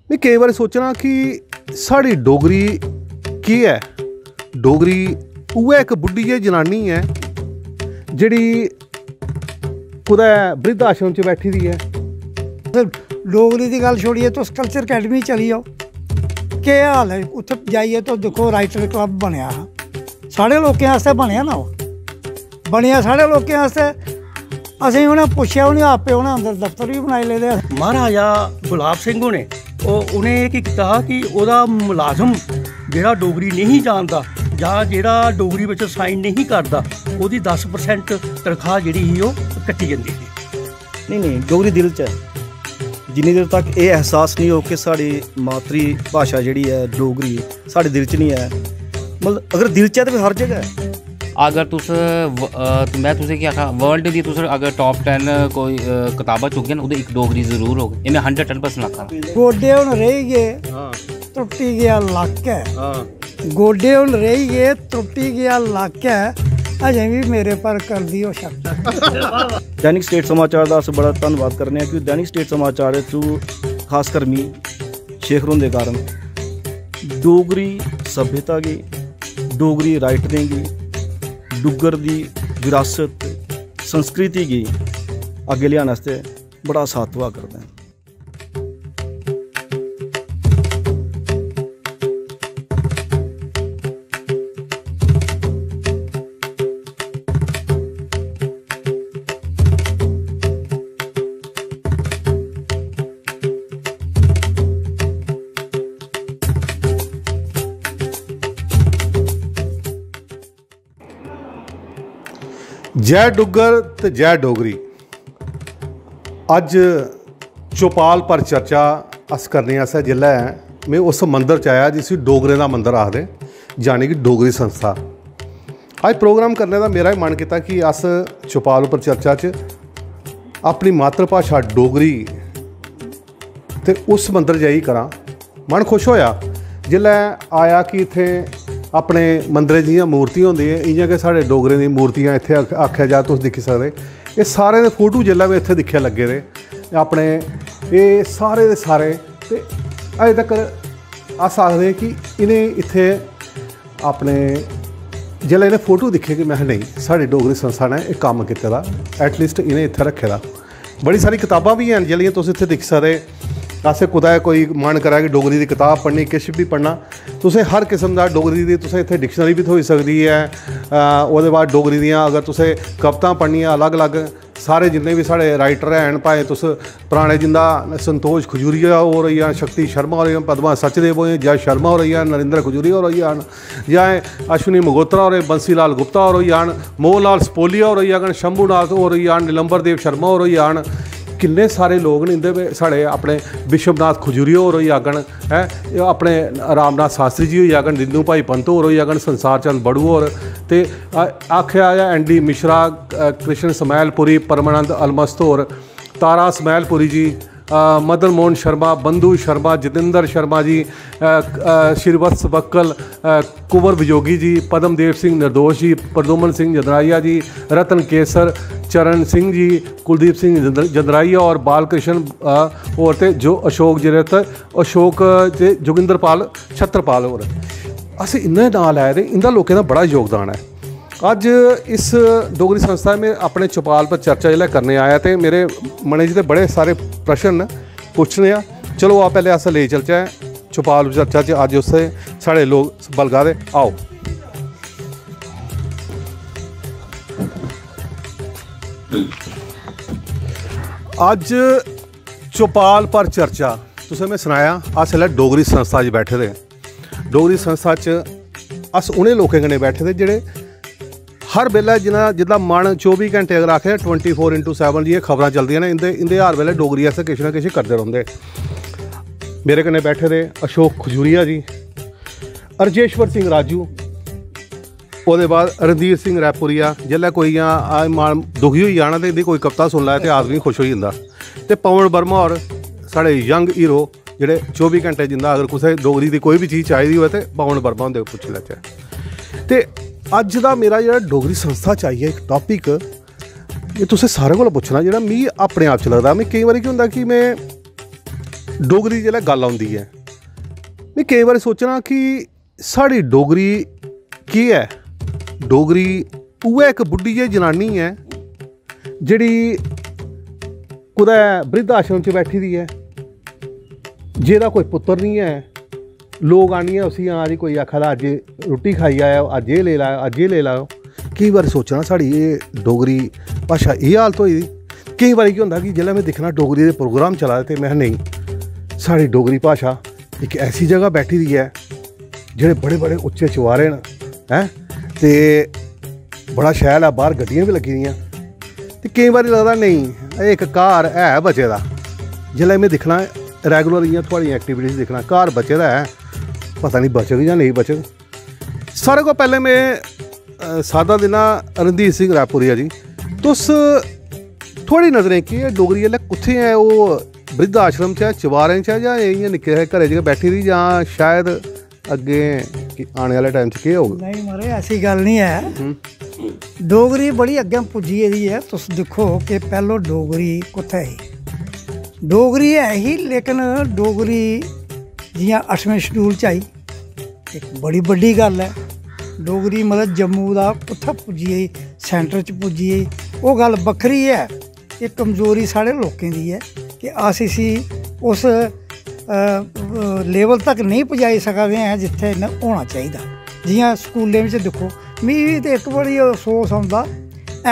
मैं कई बार सोचना कि साड़ी डोगरी की है। डोगरी उ'ऐ एक बुड्ढी जेही जनानी है जिहड़ी कुदै बृद्ध आश्रम च बैठी दी है। डोगरी की गल छोड़िए तुस कल्चर अकैडमी चली जाओ, क्या हाल है उत्थे जाइए तो देखो राइटर क्लब बनया साढ़े लोगों आस्ते बनया ना, बनया साढ़े लोगों आस्ते। असें उन्हें पुछया उन्हें आपे उन्हें अंदर दफ्तर भी बनाई लेदे। महाराजा गुलाब सिंह होने उन्हें ये कहा कि वह मुलाजम जिहड़ा डोगरी नहीं जानता जां जिहड़ा डोगरी विच साइन नहीं करता उसकी 10% तनख्वाह जिहड़ी ही वो कट्टी जाती है। नहीं डोगरी दिल च है। जिन्नी देर तक ये एहसास नहीं हो कि साड़ी मातरी भाशा जिहड़ी है डोगरी साढ़े दिल च नहीं है, मतलब अगर दिल च है तो हर जगह है। अगर तुस मैं तुसें केह् आखां वर्ल्ड दी तुस अगर टॉप 10 कोई कताबां चुकगे ना एक डोगरी जरूर होग, ये मैं 110% आखां। गोडे हुण रेही गए त्रुट्टी गया लक है, गोडे हुण रेही गए त्रुट्टी गया लक है, अजें भी मेरे पर कर दियो शक। दैनिक स्टेट समाचार का अस बड़ा धन्नवाद करने क्योंकि दैनिक स्टेट समाचार थ्रू खासकर मी शेखर होंदे कारण डोगरी सभ्यता की डोगरी राइटरें की डुग्गर की विरासत संस्कृति की अगे लियाने आस्ते बड़ा साथ हुआ करते हैं। जय डुग्गर ते जय डोगरी। अज चौपाल पर चर्चा अस करने आस्तै जिल्लै मैं उस मंदिर च आया जिसी डोगरें दा मंदिर आखदे, यानी कि डोगरी संस्था। अज प्रोग्राम करने का मेरा ही मन किया कि अस चौपाल पर चर्चा च अपनी मातृभाषा डोगरी ते उस मंदिर जाइयै करां। मन खुश होया जिल्लै आया कि इत्थे अपने मंदरें जियां मूर्तियां होंदियां इ'यां गै साढ़े डोगरें दी मूर्तियां इत्थे आखेआ जा तुस दिक्खी सकदे। ये सारे दे फोटो जिल्लै मैं इत्थे दिक्खे लग्गे दे अपने ये सारे दे सारे, ते अजें तक्कर अस आखदे कि इ'नें इत्थे अपने जिल्लै इ'नें फोटो दिक्खे कि मैं नहीं साढ़ी डोगरी संस्था ने एक कम्म कीते दा, एटलीस्ट इ'नें इत्थे रक्खे दा। बड़ी सारी कताबां भी हैन जेह्ड़ियां तुस इत्थे दिक्खी सकदे। असें कुदै कोई मन करै कि डोगरी की किताब पढ़नी किश भी पढ़ना तुसें हर किस्म का डोगरी की तुसें इत्थे डिक्शनरी भी थ्होई सकदी है। ओह्दे बाद डोगरी दियां अगर तुसें कवितां पढ़नियां अलग अलग सारे जिन्ने भी साढ़े राइटर हैन, भाएं तुस पराने जिंदा संतोष खजूरिया होर होई जान, शक्ति शर्मा होर होई जान, पद्मा सचदेव होई जान, जय शर्मा होर होई जान, नरेंद्र खजूरिया होर होई जान, जां अश्विनी मगोत्रा होर, बंसी लाल गुप्ता होर होई जान, मोहन लाल सपोलिया होर होई जान, शंभूनाथ होर होई जान, नीलंबर देव शर्मा होर होई जान, किन्ने सारे लोग न इंदे साढ़े अपने विश्वनाथ खजूरिया होर होई जागन है, अपने रामनाथ शास्त्री जी होई जागन, दिंदू भाई पंत होर होई जागन, संसार चंद बड़ू होर, ते आख्या जा एन डी मिश्रा, कृष्ण समैलपुरी, परमानंद अलमस्त होर, तारा समैलपुरी जी, मदन मोहन शर्मा, बंधु शर्मा, जितेंद्र शर्मा जी, श्रीवत्स बक्कल, कुंवर विजोगी जी, पद्मदेव सिंह निर्दोष जी, प्रदुमन सिंह जदराइया जी, रतन केसर, चरण सिंह जी, कुलदीप सिंह जदराइया और बालकृष्ण और ते जो अशोक जिरत, अशोक ते जोगिंदरपाल छत्रपाल होर। अस इन्ने नाम लै दे, इंदा लोकें दा बड़ा योगदान है। अज इस डोगरी संस्था में अपने चौपाल पर चर्चा जिसलै करने आया तो मेरे मनै च बड़े सारे प्रश्न पुछने आ। चलो आप पहले अस ले चलचै चौपाल चर्चा च अज उससे साढ़े लोग बलगा दे। आओ अज चौपाल पर चर्चा तुसें मैं सनाया अस इसलै डोगरी संस्था च बैठे दे। डोगरी संस्था च अस उ'नें लोकें कन्नै बैठे दे जेह्ड़े हर बेल्लै जिदा मन 24 घंटे अगर आखे 24x7 जी खबरां चलदियां ने इंदे हर वेल्ले डोगरी आस्तै किश ना किश करदे रौंह्दे। मेरे कन्नै बैठे दे अशोक खजूरिया जी, रजेश्वर सिंह राजू, ओह्दे बाद रणधीर सिंह रैपुरिया। जिसलै कोई मन दुखी होई जाना तो इंदी कोई कविता सुन लै तो आदमी खुश हो जाता। तो पवन वर्मा होर साढ़े यंग हीरो जेह्ड़े 24 घंटे जिंदा अगर कुसै डोगरी की कोई भी चीज़ चाहिए हो तो पवन वर्मा होंदे पुच्छी लैचे। तो अज का मेरा जो डोगरी संस्था चाहिए एक टॉपिक ये तुसें सारे को पुछना जो मी अपने आप च लगता। मैं कई बार क्या होंदा कि मैं डोगरी जिसलै गल्ल आउंदी है में केईं बारी सोचना कि साढ़ी डोगरी केह् है। डोगरी उ'ऐ इक बुड्ढी जेही जनानी है जेह्ड़ी कुदै बृद्ध आश्रम च बैठी दी है, जेह्दा कोई पुत्तर नहीं है। लोग आनियै उसी हां जी कोई आखा दा अज्ज रुट्टी खाई आएओ, अज्ज एह् लेई लैओ, अज्ज एह् लेई लैओ। केईं बारी सोचना साढ़ी एह् डोगरी भाशा एह् हालत होई दी। केईं बारी केह् होंदा कि जेल्लै में दिक्खना डोगरी दे प्रोग्राम चला दे ते में नेईं, साढ़ी डोगरी भाशा इक ऐसी जगह बैठी दी है जेह्ड़े बड़े बड़े उच्चे चवारे न हैं ते बड़ा शैल है, बाहर गड्डियां भी लगी दियां। ते केईं बारी लगदा नेईं इक घर है बचे दा। जेल्लै में दिक्खना रैगुलर इ'यां थुआढ़ियां एक्टिविटीज़ दिक्खना, घर बचे दा है, पता नहीं बचग जां नहीं बचग। सारे को पैह्लें में सादा दिना रणधीर सिंह रायपुरिया जी, तुस थुआढ़ी नज़रें केह् है डोगरी जेल्लै कुत्थें है? ओह् बृद्ध आश्रम च है, चवारें च है, जां इ'यां निक्के घरै च बैठी दी, जां शायद अग्गें आने आह्ले टाइम च केह् होग? नहीं महाराज ऐसी गल नहीं है। डोगरी बड़ी अग्गें पुज्जी गेदी है। तुस दिक्खो कि पैह्लो डोगरी कुत्थै ही? डोगरी है ही, लेकिन डोगरी जियां 8वें शड्यूल च आई, एक बड़ी बड्डी गल है। डोगरी मतलब जम्मू दा कुत्थै पुज्जी गेई, सेंटर च पुज्जी गेई, ओह् गल बक्खरी है। एह् कमजोरी साढ़े लोकें दी है कि अस इसी उस लेवल तक नहीं पजाई सकदे हैं जित्थै इन्ना होना चाहिदा। जियां स्कूलें बिच दिक्खो, मिगी ते इक बड़ी अफसोस औंदा,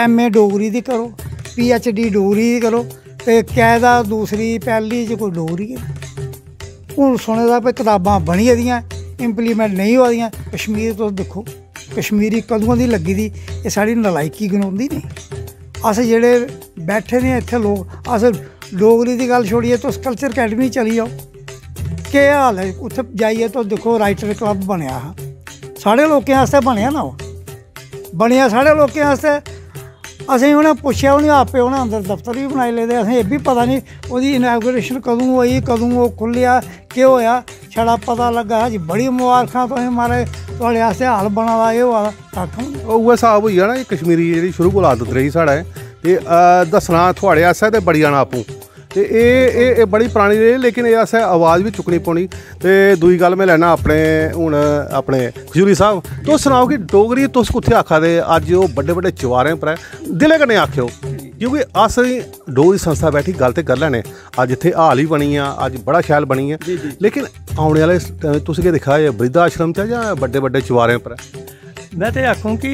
MA डोगरी दी करो, PhD डोगरी दी करो, ते कायदा दूसरी पैह्ली च कोई डोगरी गै नहीं। हून सुने दा भाई कताबां बनी गेदियां, इंप्लीमेंट नहीं होआ दियां। कश्मीर तुस दिक्खो, कश्मीरी कदूं दी लग्गी दी, एह् साढ़ी नलायकी गनोंदी नहीं। अस जेह्ड़े बैठे दे इत्थै लोग, अस डोगरी दी गल्ल छोड़िए तुस कल्चर अकैडमी चली जाओ, केह् हाल है? उत्थै जाइए तुस दिक्खो राइटर क्लब बनेआ हा, साढ़े लोकें आस्तै बनेआ ना, ओह् बनेआ साढ़े लोकें आस्तै। असें उ'नें पुच्छेआ, उ'नें आपे उ'नें अंदर दफ्तर भी बनाई लेदे। असें एह् बी पता नहीं ओह्दी इनैगोरेशन कदूं होई, कदूं ओह् खुल्लेआ, केह् होया, छड़ा पता लग्गा जी बड़ी मुबारखां तुसें महाराज थुआढ़े आस्तै हाल बना दा, एह् होआ दा, कक्ख निं। उ'ऐ स्हाब होई जाना। कश्मीरी जेह्ड़ी शुरू कोला आदत रेही साढ़े, ते दस्सना थुआढ़े आस्तै ते बड़ी जाना आपूं, ते एह् बड़ी परानी रेही, लेकिन एह् असें आवाज़ भी चुक्कनी पौनी। ते दूई गल्ल में लैना अपने हून अपने खजूरी साहब, तुस सनाओ कि डोगरी तुस कुत्थै आखा दे? अज्ज ओह् बड्डे बड्डे चवारें पर है, दिलै कन्नै आखेओ, क्योंकि अस डोगरी संस्था बैठी गल्ल ते कर लैने। अज्ज इत्थै हाल ही बनी आ, अज्ज बड़ा शैल बनी है, लेकिन औने आह्ले तुस केह् दिक्खा दे, बृद्ध आश्रम च जां बड्डे बड्डे चवारें पर है? मैं ते आखूं कि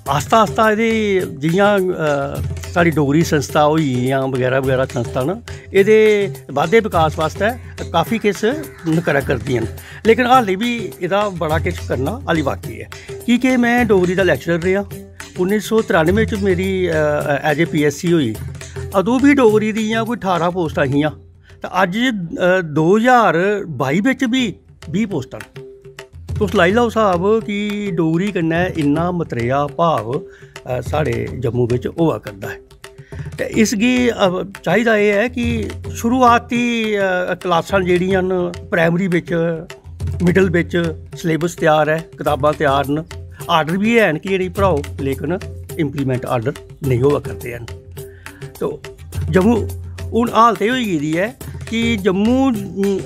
आस्ता आस्ता एह्दी जियां साढ़ी डोगरी संस्था होई जां बगैरा बगैरा संस्था न, एह्दे बाद्धे विकास वास्ते काफ़ी किश करा करदियां न, लेकिन हाली भी एह्दा बड़ा किश करना हाली बाकी है। की के मैं डोगरी दा लैक्चरर रेहा। 1993 च मेरी एज ए PSc होई, अदूं भी डोगरी दियां कोई 18 पोस्टां हियां, ते अज्ज 2022 बिच भी 20 पोस्टां न। तुस लाई लैओ स्हाब कि डोगरी कन्नै इन्ना मतरेआ भाव साढ़े जम्मू बिच होआ करदा है। ते इसगी चाहिदा एह् है कि शुरुआती क्लासां जेह्ड़ियां न प्राइमरी बिच, मिडल बिच सलेबस त्यार है, कताबां त्यार न, आर्डर भी हैन कि जेह्ड़ी पढ़ाओ, लेकिन इंप्लीमेंट आर्डर नेईं होआ करदे हैन। तो जम्मू हून हालत एह् होई गेदी है कि जम्मू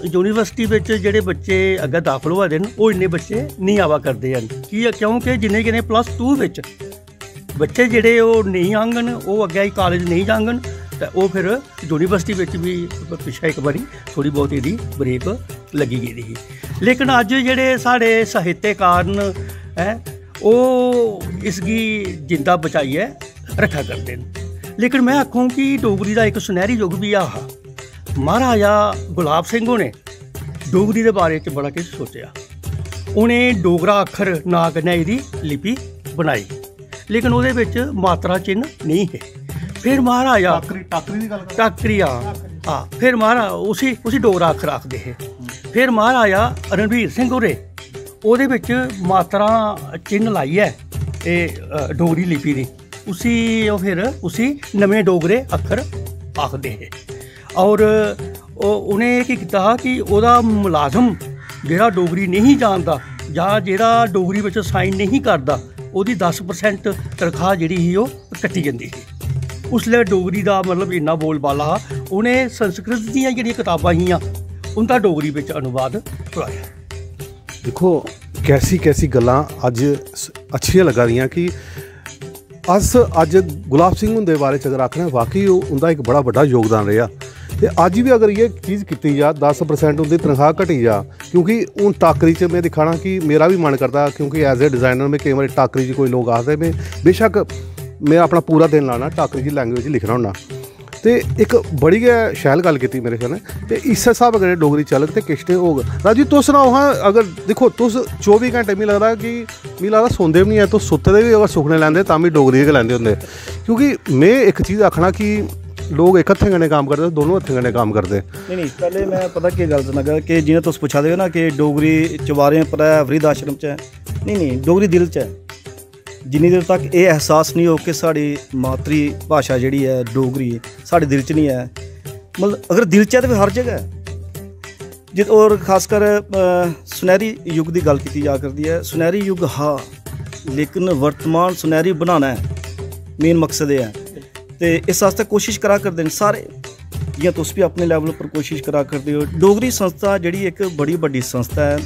यूनिवर्सिटी बिच जेह्ड़े बच्चे अग्गें दाखल होआ दे न, ओह् इन्ने बच्चे नेईं आवा करदे हैन। क्योंकि जिन्ने +2 बिच बच्चे जेह्ड़े ओह् नेईं आङन, ओह् अग्गें कालेज नेईं जाङन, ते ओह् फिर यूनिवर्सिटी बिच भी पिच्छे इक बारी थोड़ी बहुत एह्दी ब्रेक लगी गेदी ही। लेकिन अज्ज जेह्ड़े साढ़े साहित्यकार न, ओह् इसगी जिंदा बचाइयै रक्खा करदे न। लेकिन मैं आखूं कि डोगरी दा इक सुनहरी युग भी हा। महाराजा गुलाब सिंह होरें डोगरी दे बारे च बड़ा किश सोचेआ। उ'नें डोगरा अक्खर नां कन्नै एह्दी लिपि बनाई, लेकिन ओह्दे बिच मात्रा चिन्ह नेईं हे। फिर महाराजा टाकरी हाँ, फिर महाराज उसी डोगरा अक्खर आखदे हे। फिर महाराजा रणवीर सिंह होरें ओह्दे बिच मात्रा चिन्ह लाइयै एह् डोगरी लिपि दी उसी नमें डोगरे अक्खर आखदे हे। और उ'नें केह् कीता हा कि ओह्दा मुलाजम जेह्ड़ा डोगरी नहीं जानदा जां जेह्ड़ा डोगरी बिच साइन नहीं करदा, ओह्दी 10% तनखाह् जेह्ड़ी ही ओह् कट्टी जंदी ही। उसलै डोगरी दा मतलब इन्ना बोलबाला हा। उ'नें संस्कृत दियां जेह्ड़ियां कताबां हियां उं'दा डोगरी बिच अनुवाद कराया। देखो कैसी कैसी गल्लां अज अच्छियां लगा दियां कि अस अज गुलाब सिंह हुंदे बारे च अगर आखना वाकई उं'दा एक बड़ा बड्डा योगदान रेहा ते अज भी अगर ये चीज़ कीती जा 10% उं'दी तनख्वाह घटी जा, क्योंकि हूँ टाकरी च मैं दिखाना कि मेरा भी मन करता, क्योंकि एज ए डिज़ाइनर में कई बार टाकरी च कोई लोग आखते में बेशक मैं अपना पूरा दिन लाना टाकरी च लैंग्वेज लिखना होना, तो एक बड़ी गै शैल गल कीती मेरे ख्याल ते इस स्हाब कन्नै डोगरी चलग ते किश ते होग। राजू तुस सनाओ हाँ, अगर देखो तुस 24 घंटे मिगी लगदा सौंदे भी नहीं है, तुस सुत्ते दे भी अगर सुखने लैंदे तां बी डोगरी गै लैंदे होंदे, क्योंकि मैं एक चीज़ आखना कि लोग एक हत्थें कन्नै काम करदे दोनों हत्थें कन्नै काम करदे। नहीं पैह्ले मैं पता केह् गल्ल सनागा कि जियां तुस पुच्छा दे हो ना कि डोगरी चवारें पर है वृद्ध आश्रम च है, नहीं डोगरी दिल च है। जिन्नी देर तक ये एहसास नहीं हो कि साड़ी मातरी भाशा जिहड़ी है डोगरी साढ़े दिल च नहीं है, मतलब अगर दिल च है तो फिर हर जगह है। और खासकर सुनहरी युग की गल की जा करती है, सुनहरी युग हाँ लेकिन वर्तमान सुनहरी बनाना है मेन मकसद है, तो इस वास्ते कोशिश करा करते हैं सारे, जियां तुस भी अपने लैवल पर कोशिश करा करते हो। डोगरी संस्था जिहड़ी एक बड़ी बड़ी संस्था है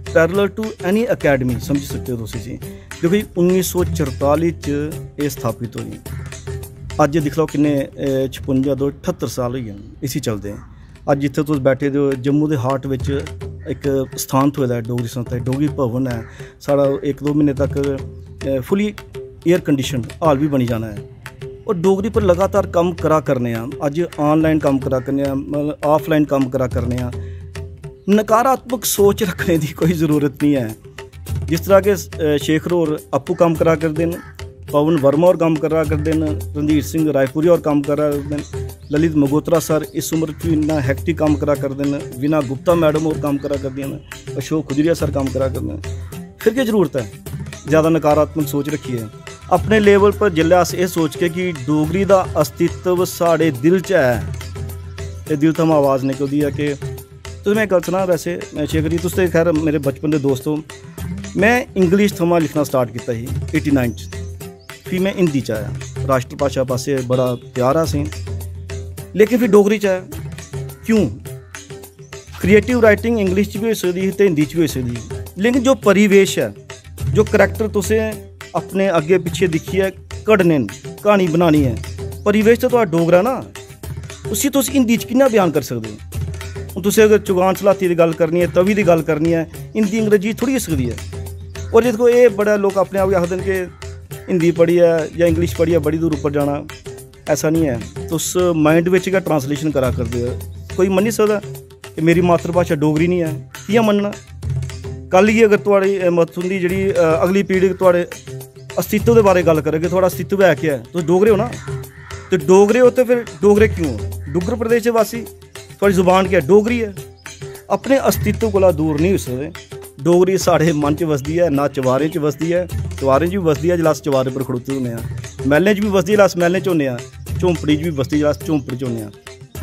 पैरेलल टू एनी अकैडमी समझ सकते हो तुस इसी, क्योंकि 1944 च एह् स्थापित होई, अज्ज दिख लो किन्ने 56 तो 78 साल होई गए इसी चलदे। अज्ज जित्थे तुस बैठे दे हो जम्मू दे हार्ट विच एक स्थान थ्होए दा है डोगरी संस्था, डोगरी भवन है साढ़ा, 1-2 महीने तक फुली एयर कंडीशन हाल भी बनी जाना है। और डोगरी पर लगातार कम करा करने अज ऑनलाइन कम करा करने मतलब ऑफलाइन कम करा करने नकारात्मक सोच रखने की कोई ज़रूरत नहीं है। जिस तरह के शेखर होर आपू कम करा करते हैं, पवन वर्मा और कम करा करते हैं, रणधीर सिंह रायपुरी और कम करा करते हैं, ललित मगोत्रा सर इस उम्र च इन्ना हैक्टिक कम करा करते हैं, वीना गुप्ता मैडम और कम करा करती हैं, अशोक खुजरिया सर कम करा करते हैं। फिर क्या जरूरत है ज़्यादा नकारात्मक सोच रखिए। अपने लेवल पर जिल्लै अस एह् सोच के कि डोगरी दा अस्तित्व साढ़े दिल च है ते दिल थमां आवाज़ निकलदी है कि तुसें मैं गल सनां वैसे शेखर जी तुस ते खैर मेरे बचपन दे दोस्त हो, मैं इंग्लिश थमां लिखना स्टार्ट कीता ही 89 च, फ्ही मैं हिंदी च आया, राष्ट्रभाशा पासे बड़ा प्यार असें, लेकिन फिर डोगरी च आया। क्यों? क्रिएटिव राइटिंग इंग्लिश च भी होई सकदी ही ते हिंदी च भी होई सकदी ही, लेकिन जो परिवेश है जो करैक्टर तुसें अपने अग्गे पिछे दिखिए कढ़ने कहानी बनानी है, परिवेश तो डोगरा ना उसी तुस हिंदी च कि'यां बयान कर सकते हो। हूँ तुसें अगर चुगान सलाती की गल करनी है, तवी की गल करनी है, हिंदी अंग्रेजी थोड़ी हो सकती है। और देखो ये बड़ा लोग अपने आप आखते हैं कि हिंदी पढ़ी है या इंग्लिश पढ़ी है बड़ी दूर ऊपर जाना, ऐसा नहीं है। तुस माइंड विच गै ट्रांसलेशन करा करते हो। कोई मन्नी सकदा कि मेरी मातृभाषा डोगरी नहीं है, कि'यां मन्नना? कल गी अगर तुहाड़ी तुंदी जेह्ड़ी अगली पीढ़ी तुहाड़े अस्तित्व के बारे गल करें कि थोड़ा अस्तित्व है क्या है, तुस डोगरे हो ना, तो डोगरे हो तो फिर डोगरे क्यों हो? डुग्गर प्रदेश वासी थोड़ी जुबान क्या डोगरी है। अपने अस्तित्व को दूर नहीं हो सकते। डोगरी साढ़े मन च वसदी है, ना चवारें च वसदी है, चवारें च भी वसदी है जिसलै अस चवारें पर खड़ोते होने, मैलें च भी वसदी है जिसलै अस मैलें च होने, झोंपड़ी च भी वसदी जिसलै अस झोंपड़ी च होने।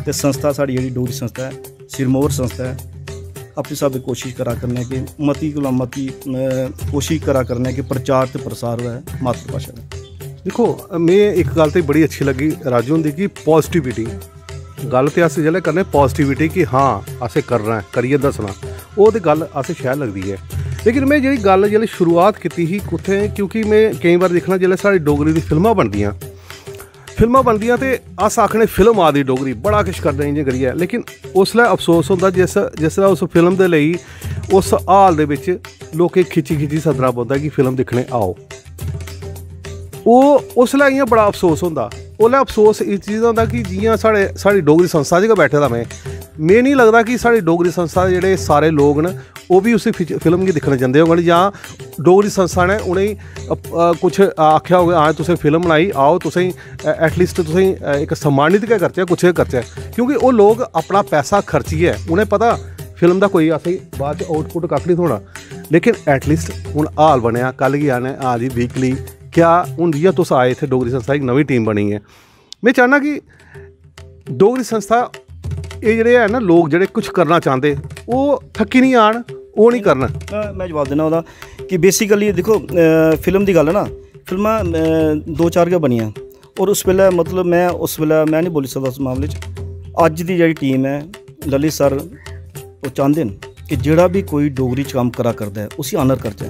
तो संस्था साड़ी जेह्ड़ी डोगरी संस्था है सिरमौर संस्था है, अपने स्हाबै कोशिश करा करने कि मती कोला मती कोशिश करा करने कि प्रचार ते प्रसार होऐ मातृभाषा दा। देखो मैं एक गल तो बड़ी अच्छी लगी राजू होंदी कि पॉजिटिविटी गल तो अस जिसलै करने पॉजिटिविटी कि हाँ असें करना है करिए दसना, वो तो गल असें शैल लगती है। लेकिन मैं जी गल जिसलै शुरुआत की ही कुत्थें, क्योंकि मैं कई बार दिखना जिसलै साढ़ी डोगरी दी फिल्मां बनदियां ते अस आखने फिल्म आ दी डोगरी बड़ा किश करदे इ'यां करियै, लेकिन उसलै अफसोस होंदा जिसलै उस फिल्म दे लेई उस हाल दे बिच लोकें खिच्ची सद्दना पौंदा कि फिल्म दिक्खने आओ। ओह् उसलै इ'यां बड़ा अफसोस होंदा। उसलै अफसोस इस चीज़ दा होंदा कि जियां साढ़ी डोगरी संस्था च गै बैठे दा में नहीं लगदा कि साढ़ी डोगरी संस्था दे जेह्ड़े सारे लोग न ओह् भी उस फिल्म गी दिक्खने जंदे होङन, जां डोगरी संस्था ने उ'नेंगी कुछ आखेआ होगा हाँ तुसें फिल्म बनाई आओ तुसें एटलीस्ट तुसें एक सम्मानित गै करचै कुछ गै करचै, क्योंकि ओह् लोग अपना पैसा खर्चियै उ'नें पता फिल्म दा कोई असेंगी बाद च आउटपुट कक्ख नहीं थ्होना, लेकिन एटलीस्ट हूँ हाल बनेआ कल गी आने हाँ जी वीकली क्या हूँ जियां तुस आए इत्थै डोगरी संस्था एक नवीं टीम बनी है। मैं चाहना कि डोगरी संस्था ये जेह्ड़े है ना लोग जेह्ड़े कुछ करना चाहते वो थक्की नहीं आन, वो नहीं करना। मैं जवाब देना ओह्दा कि बेसिकली देखो फिल्म की गल है ना, फिल्मां 2-4 गै बनियां और उस वेल्लै मतलब मैं नहीं बोली सकदा उस मामले च, अज की जी टीम है ललित सर वो चाहते हैं कि जोड़ा भी कोई डोगरी च कम्म करा करता है उसी आनर करचै।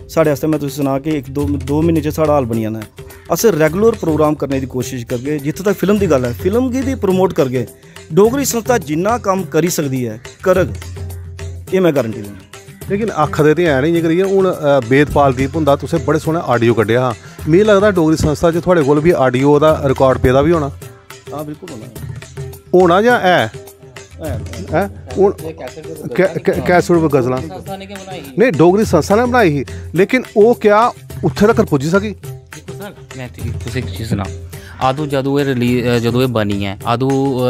साढ़े आस्ते मैं तुसें सुना कि 1-2 महीने च साढ़ा हाल बनी जाना है। अस रेगुलर प्रोग्राम करने की कोशिश करगे। जित्थों तक फिल्म की गल है फिल्म गी भी प्रमोट करगे। डोगरी संस्था जिन्ना कम्म करी सकती है करग, ये मैं गारंटी देना। लेकिन आखदे ते है नहीं करिए हूँ वेदपाल दीप होंदा तुसें बड़े सोहने आडियो कड्ढेआ हा, मिगी लगदा डोगरी संस्था च थुआढ़े कोल भी आडियो दा रिकॉर्ड पेदा भी होना। हाँ बिल्कुल होना जां है हूँ कैसेट गज़लां नहीं डोगरी संस्था ने बनाई ही, लेकिन वो क्या उत्थे तक पुज्जी सकी? मैं तुसें एक चीज़ सनां, आदू जदों ये रिलीज जदों ये बनी है आदू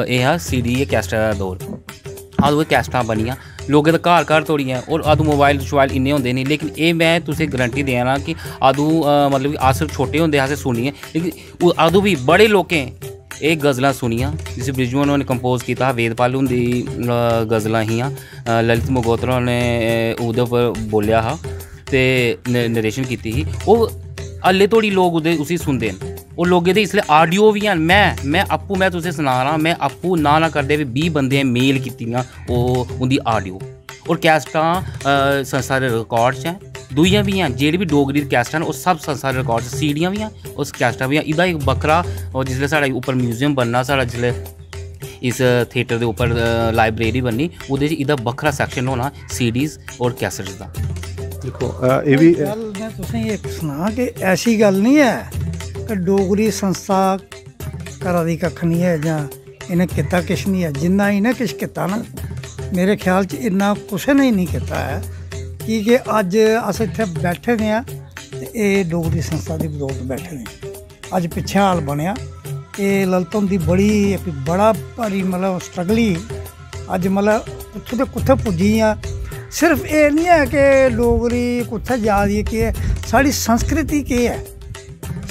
यह CD कैस्टा दा दौर, आदू ये कैस्टां बनियां लोगों के घर घर तोड़ियां और आदू मोबाइल शोबाइल इन्ने होंदे नहीं। लेकिन ये मैं तुसें गारंटी देआ ना कि आदू मतलब कि अस छोटे होंदे असें सुनिए, लेकिन आदू भी बड़े लोकें ये गज़लां सुनियां जिस ब्रिजमोहन ने कंपोज किया, वेदपाल हुंदी गज़लां हियां, ललित मंगोत्रा ने ओह्दे उप्पर बोलिया हा ते नरेशन कीती ही। ओह् हल्ले धोड़ी लोग उसी सुनदे न, और लोगें दे इसलै आडियो भी हैन। मैं आपूं मैं तुसें सना रहा, मैं आपूं ना करदे भी 20 बंदे मेल कीतियां ओह् उंदी आडियो और कैस्टां संस्था दे रिकॉर्ड च हैं। दूइयां भी हैं जेह्ड़ी भी डोगरी दी कैस्टां न ओह् सब संस्था दे रिकॉर्ड च, सीडियां भी हैं उस कैस्टां भी हैं। एह्दा इक बक्खरा और जिसलै साढ़े उप्पर म्यूजियम बनना, साढ़ा जिसलै इस थिएटर के उपर लाइब्रेरी बननी, ओह्दे च एह्दा बक्खरा सैक्शन होना CDs और कैसेट्स दा। देखो ये भी मैं तुसें इक सनां कि ऐसी गल नहीं है कि डोगरी संस्था करा दी कक्ख नहीं है जां इन्हें किता किश नहीं है। जिन्ना इन्हें किश किता ना मेरे ख्याल च इन्ना कुसै ने नहीं किता है, कि अज अस इत्थे बैठे दे आं ते एह् डोगरी संस्था दी बदौलत बैठे दे। अज पिच्छे हाल बनेआ एह् ललित हुंदी बड़ी इक बड़ा भारी मतलब स्ट्रगल ही अज मतलब कुत्थे ते कुत्थे पुज्जी आ। सिर्फ एह् नहीं है कि डोगरी कुत्थे जा दी है, केह् है साढ़ी संस्कृति केह् है,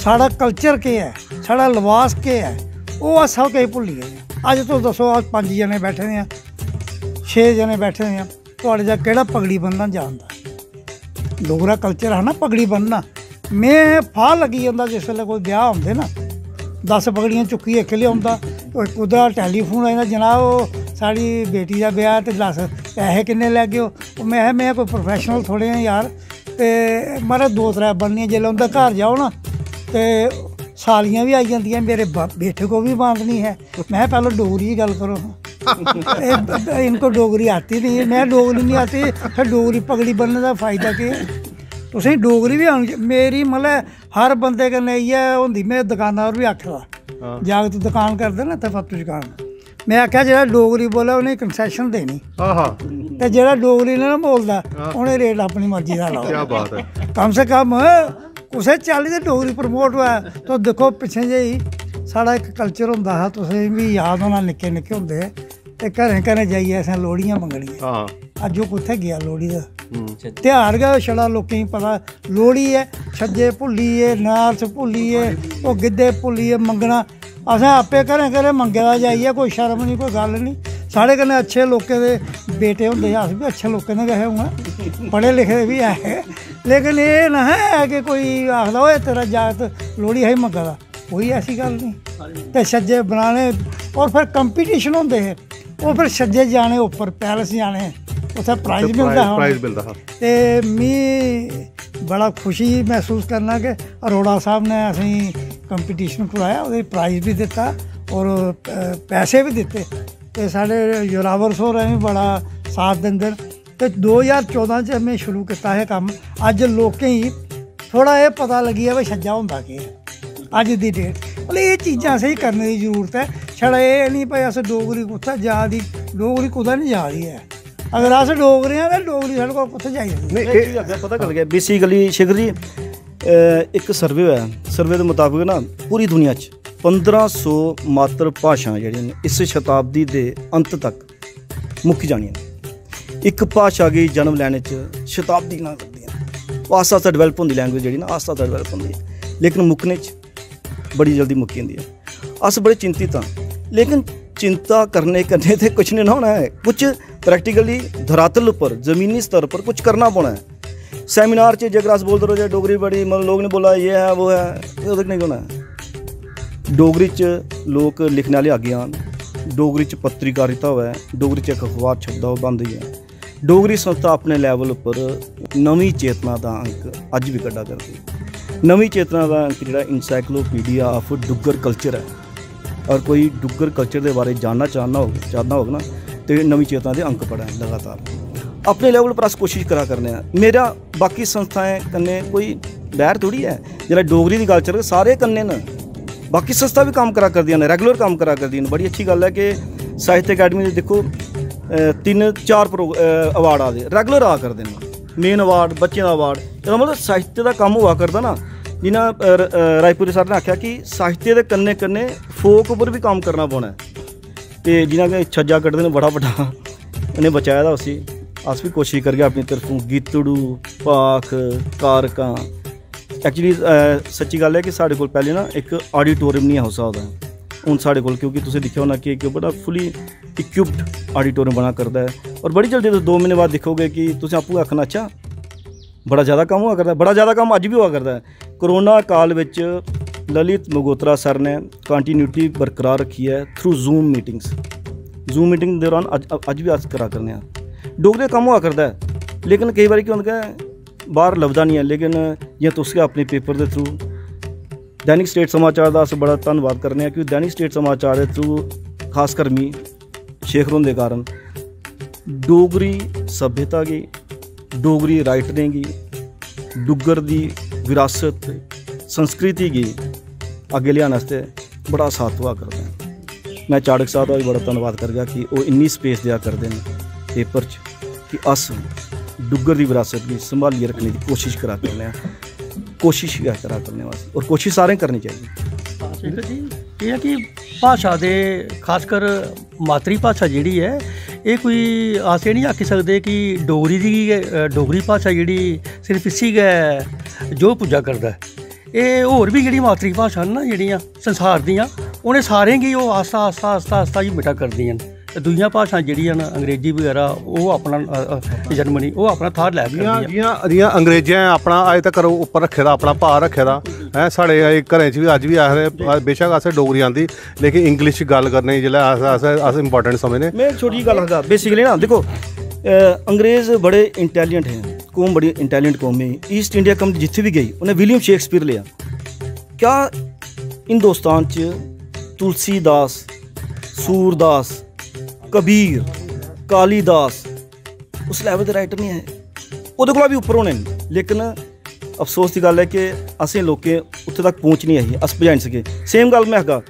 साढ़ा कल्चर केह् है, साढ़ा लिबास केह् है, ओह् अस सब किश भुल्ली गए। अज तुस दस्सो अस 5 जने बैठे दे आं 6 जने बैठे दे आं, तुहाड़े जा केह्ड़ा पगड़ी बनना जानदा? डोगरा कल्चर है ना पगड़ी बनना। में फाह् लगी जंदा जिस वेल्ले कोई ब्याह होंदे ना 10 पगड़ियां चुक्कियै इक लेआंदा, कुदै टैलीफोन आई जंदा जनाब ओह् साढ़ी बेटी दा ब्याह ते दस पैसे किन्ने लैगे हो? मैं कोई प्रोफैशनल थोड़े आं यार, ते महाराज 2-3 बननियां जेल्लै उं'दे घर जाओ ना ते सालियां भी आई जंदियां, मेरे बेटे को भी बांधनी है। मैं पहले डोगरी की गल करो इनको डोगरी आती नहीं है। मैं डोगरी नहीं आती, फिर डोगरी पगड़ी बनने का फायदा केह् है? तुसें डोगरी भी आनी मेरी मतलब हर बंदे कन्नै इ'यै होंदी। में दकाना पर भी आखेआ जागत दुकान करदे ना इत्थै फत्तू दुकान, मैं आखेआ जेह्ड़ा डोगरी बोले उ'नेंगी कंसैशन देनी ते जेह्ड़ा डोगरी नेईं ना बोलदा उ'नें रेट अपनी मर्जी दा लाओ। क्या बात है। कम से कम कुसै चाल्ली ते डोगरी प्रमोट होऐ। तुस दिक्खो पिच्छें जेही साढ़ा इक कल्चर होंदा हा, तुसें भी याद होना निक्के निक्के होंदे ते घरें घरें जाइयै असें लोहड़ियां मंगनियां। अज्ज ओह् कुत्थै गेआ लोहड़ी दा ध्यार गै छड़ा लोकें गी पता लोहड़ी है, छज्जे भुल्लिये नारस भुल्लिये ओह् गिद्धे भुल्लिये मंगना। असें आपे घरें घरें मंगे दा जाइयै, कोई शर्म नहीं कोई गल्ल नहीं। साढ़े कन्नै अच्छे लोकें दे बेटे होंदे हे, अस भी अच्छे लोकें दे गै हे, उ'आं पढ़े लिखे दे बी ऐ, लेकिन एह् ना है कि कोई आखदा होए तेरा जागत लोहड़ी है मंगा दा, कोई ऐसी गल नहीं। ते छज्जे बनाने और फिर कंपीटीशन होंदे हे, ओह् फिर छज्जे जाने उप्पर पैलेस जाने उत्थै प्राइज मिलदा हा। ते मी बड़ा खुशी महसूस करना कि अरोड़ा साहब ने असेंगी कंपीटीशन कराया, ओह्दे प्राइज भी दित्ता और पैसे भी दित्ते। ते साढ़े जोरावर होरें भी बड़ा साथ दिंदे न। ते 2014 च में शुरू कीता है कम्म। अज्ज लोकें गी थोड़ा एह् पता लगी गेआ भाई छज्जा होंदा केह् है अज्ज दी डेट। मतलब एह् चीज़ां असेंगी करने दी जरूरत है। छड़ा एह् नहीं भाई अस डोगरी कुत्थै जा दी, डोगरी कुदै नहीं जा दी है। अगर अस डोगरे आं ते डोगरी साढ़े कोल कुत्थै जाई सकदी? पता गल गया बेसिकली शेखर जी एक सर्वे होया, सर्वे के मुताबिक ना पूरी दुनिया 1500 मात्र भाषां जेह्ड़ियां इस शताब्दी के अंत तक मुक्की जानियां न। एक भाषा गी जन्म लैने च शताब्दी ना करदियां, आस्ता आस्ता डिवैलप होंदी लैंग्वेज जेह्ड़ी ना आस्ता आस्ता डिवैलप होंदी है, लेकिन मुक्कने च बड़ी जल्दी मुक्की जंदी है। अस बड़े चिंतित हाँ, लेकिन चिंता करने कन्नै ते कुछ नहीं होना है। कुछ प्रैक्टिकली धरातल पर ज़मीनी स्तर पर कुछ करना पौना है। सैमीनार च जेकर अस बोलते रहो डोगरी बड़ी मतलब लोग ने बोला ये है वो है, ओह्दे नहीं होना है। डोगरी च लोग लिखने आह्ले अग्गें आन, डोगरी च पत्रकारिता होवे, डोगरी च एक अखबार छपदा हो बंद ही है। डोगरी संस्था अपने लैवल पर नवीं चेतना का अंक अज भी कड्ढा करदी। नवीं चेतना का अंक जिहड़ा इंसाइक्लोपीडिया ऑफ डुग्गर कल्चर है, और कोई डुग्गर कल्चर के बारे जानना चाहना होगा ना तो नवीं चेतना के अंक पढ़े लगातार अपने लैवल पर अस कोशिश करा करने। मेरा बाकी संस्थाएं कन्नै कोई बैर थोड़ी है, जिहड़ा डोगरी की गल चल सारे कन्नै न, बाकी संस्था भी काम करा करदियां ने, रेगुलर काम करा करदियां ने। बड़ी अच्छी गल है कि साहित्य अकैडमी दे देखो 3-4 अवार्ड आते रेगुलर आ करते हैं, मेन अवार्ड, बच्चों का अवार्ड। इसदा मतलब साहित्य का काम हुआ करता ना, जिन्हें रायपुरी सर ने आख्या कि साहित्य के कन्नै कन्नै फोक उपर भी काम करना पौना है। तो जिन्हें कि छज्जा कट्टदे ने बड़ा बड़ा उन्हें बचाया था, उसी अस भी कोशिश करगे अपनी तरफों। गीतड़ू, भाख, कारकां, एक्चुअली सच्ची गल है कि साढ़े कोल पहले ना एक ऑडिटोरियम नहीं है उस स्हाब दा। हुण साढ़े कोल क्योंकि तुसीं दिक्खेआ होना कि एक बड़ा फुली इक्विप्ड ऑडिटोरियम बना करता है, और बड़ी जल्दी तुम 2 महीने बाद दिखोगे कि तुसीं आपूं आखना अच्छा बड़ा ज़्यादा काम हुआ करता है। बड़ा ज़्यादा काम अज भी हुआ करता है। कोरोना काल विच ललित मगोत्रा सर ने कंटिन्यूटी बरकरार रखी है through zoom meetings. Zoom meeting दौरान अज भी अस करा करने डोगरी काम हुआ करता है, लेकिन कई बार क्या होंदा है बाहर लभदा नहीं है। लेकिन जियां तुस अपने पेपर के थ्रू दैनिक स्टेट समाचार का अस बड़ा धन्नवाद करने हैं, क्योंकि दैनिक स्टेट समाचार के थ्रू खासकर मी शेख होने के कारण डोगरी सभ्यता की, डोगरी राइटरें की, डुग्गर की विरासत संस्कृति की अगे लियाने आस्ते बड़ा साथ हुआ करते हैं। मैं चाड़क साहब का भी बड़ा धन्नवाद कर गया कि वो इन्नी स्पेस दिया करते हैं पेपर च कि अस डुग्गर की विरासत की संभालिए रखने की कोशिश करा करने, कोशिश करा करने वास्ते, और कोशिश सारें करनी चाहिए। ये है कि भाषा दे खासकर मातरी भाषा जिहड़ी है, ये कोई अस नहीं आखी सकते कि डोगरी भाषा जिहड़ी सिर्फ इसी गै जो पूजा करदा है। ये होर भी जिहड़ी मातरी भाषा न जिहड़ियां संसार दियां, उन्हें सारें गी ओह् आस्ता आस्ता आस्ता आस्ता ही मिटा करदियां न। दूइयां भाषा जिहड़ियां न अंग्रेजी वगैरह वो अपना जर्मनी वो अपना थार लै जियां अंग्रेजें अपना अज तक उपर रखे दा, अपना भार रखे दा है। साढ़े घरें च भी अज भी आखदे बेशक असें डोगरी आंदी, लेकिन इंग्लिश गल करने जिल्लै अस इंपॉर्टेंट समझने। मैं छोटी गल आखदा बेसिकली ना, देखो अंग्रेज़ बड़े इंटैलिजेंट हैं, कौम बड़ी इंटैलिजेंट कौम है। ईस्ट इंडिया कंपनी जिथे भी गई उन्हें विलियम शेक्सपियर लिया। क्या हिंदुस्तान च तुलसीदास, सूरदास, कबीर, कालीदास उस लैवल के राइटर नहीं है, वो भी उपर होने। लेकिन अफसोस की गल है कि असें लोकें उत्थे तक पहुँच नहीं आई, अस पजाई सके। सेम गल मैं आखा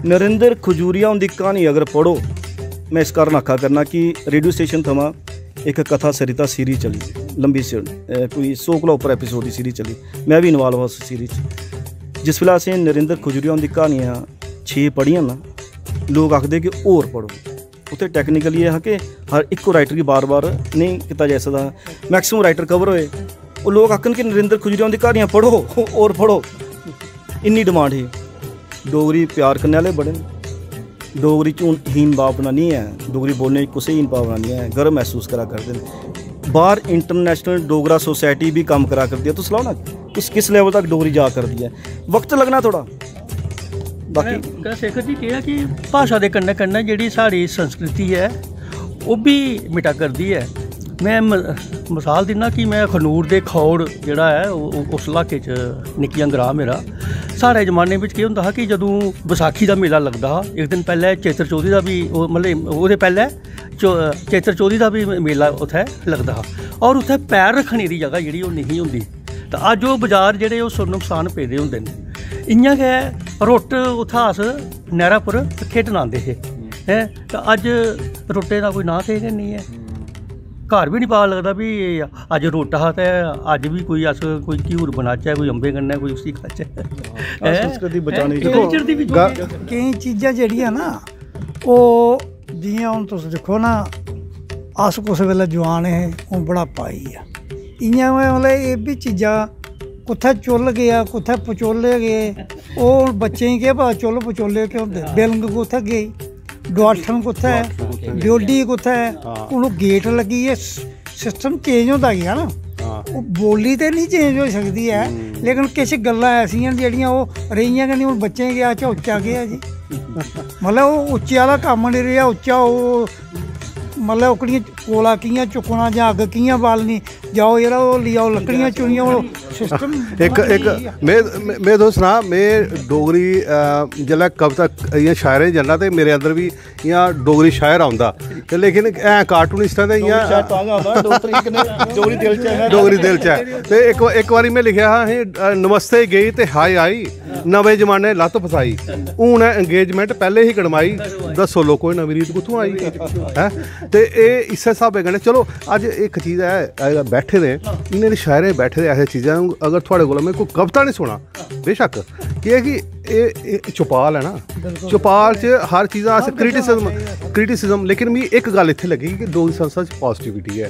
नरेंद्र खजूरिया उनकी कहानी अगर पढ़ो, मैं इस कारण आखा करना कि रेडियो स्टेशन थमां एक कथा सरिता सीरीज चली, लंबी कोई 100 कोला उपर एपीसोड की सीरीज चली, मैं भी इनवाल्व हुआ उस सीरीज। जिस वेल्ले असें नरेंद्र खजूरिया उनकी कहानियाँ 6 पढ़ियां ना, लोग आखते कि होर पढ़ो। उत्थे टैक्नीकली यह है कि हर एक राइटर की बार बार नहीं किया जा सकता, मैक्सिमम राइटर कवर होए। वो लोग आखन कि नरेंद्र खजूरिया की कहानियाँ पढ़ो और पढ़ो, इन्नी डिमांड है। डोगरी प्यार करने वाले बड़े, डोगरी च हीन भावना नहीं है, डोगरी बोलने की कुछ हीन भावना नहीं है, गर्व महसूस करा करते हैं। बाहर इंटरनेशनल डोगरा सोसाइटी भी काम करा करती है। तो सलाह ना किस लेवल तक डोगरी जा करती है, वक्त लगना थोड़ा। बाकी शेखर जी कहा कि भाषा के कन्नै कन्नै जिहड़ी साड़ी संस्कृति है वो भी मिटा करती है। मैं मिसाल दिना कि मैं खनूर दे खौड़ जिहड़ा है उस इलाके च निक्कियां ग्रां मेरा, साढ़े जमाने में केह् होंदा हा कि जदों बैसाखी का मेला लगदा हा, एक दिन पहले चेतर चौधरी का भी मतलब ओहदे पहले चेतर चौधरी का भी मेला उत्थे लगदा हा, और उत्थे पैर रखने की जगह जिहड़ी ओह नहीं होंदी। तो अज वो बाजार जिहड़े ओह सुनसान पेदे होंदे न। इ'यां गै रुट्ट उत्थै अस नैह्रा पर खेढन आंदे हे हैं, तो अज रुट्टे दा कोई नांऽ थे गै नहीं है। घर भी नहीं पता लगदा भी अज रुट्ट हा ते अज भी कोई अस कोई घ्यूर बनाचै, कोई अंबे कन्नै कोई उसी खाचै। संस्कृति बचाने केईं चीज़ां जेह्ड़ियां ना ओह् जियां हुण तुस दिक्खो ना, अस कुछ वेल्ले जवान हे, हून बुढ़ापा आई आ। इ'यां मतलब एह् भी चीज़ां कुत्थै चुल्ल गया, कुत्थै पचोले गए, ओह् बच्चें गी केह् पता चुल्ल पचोले केह् होंदे। बिलंग कुत्थै गेई, डुआठन कुत्थै है, ब्योडी कुत्थै है। हून गेट लगी है, सिस्टम चेंज होंदा गया ना। ओह् बोली ते नहीं चेंज हो सकदी है, लेकिन किश गल्लां ऐसियां जेह्ड़ियां ओह् रेहियां गै नहीं। हून बच्चें गया झोचा गया जी, मतलब वो उच्चे वाला कम्म नहीं रेहा उच्चा वो मतलब ओकड़ियां कोला कि'यां चुक्कना जां अग्ग कि'यां बालनी जाओ यरा ओह् लियाओ लकड़ियां चुनियां ओह् सिस्टम एक मैं तुस सना मैं डोगरी जेल्लै कविता इ'यां शायरें जन्ना ते मेरे अंदर भी इ'यां डोगरी शायर औंदा ते लेकिन ऐ कार्टूनिस्टां ते इ'यां डोगरी दिल च है ते इक बारी मैं लिखेआ हा असें नमस्ते गेई ते हाय आई नवें जमाने लत्त फसाई हून एंगेजमेंट पैह्ले ही कड़माई दस्सो लोको नवीं रीत कुत्थों आई है ते एह् इस्सै स्हाबै कन्नै चलो अज्ज इक चीज़ है बैठे दे इन्ने शायरे बैठे दे ऐसी चीज़ां अगर थुआढ़े कोला मैं कोई कविता नहीं सुना बेशक केह् कि एह् चौपाल है ना चौपाल च हर चीज़ां अस क्रिटिसिज्म लेकिन मिगी इक गल्ल इत्थै लग्गी कि डोगरी संस्था च पॉजिटिविटी है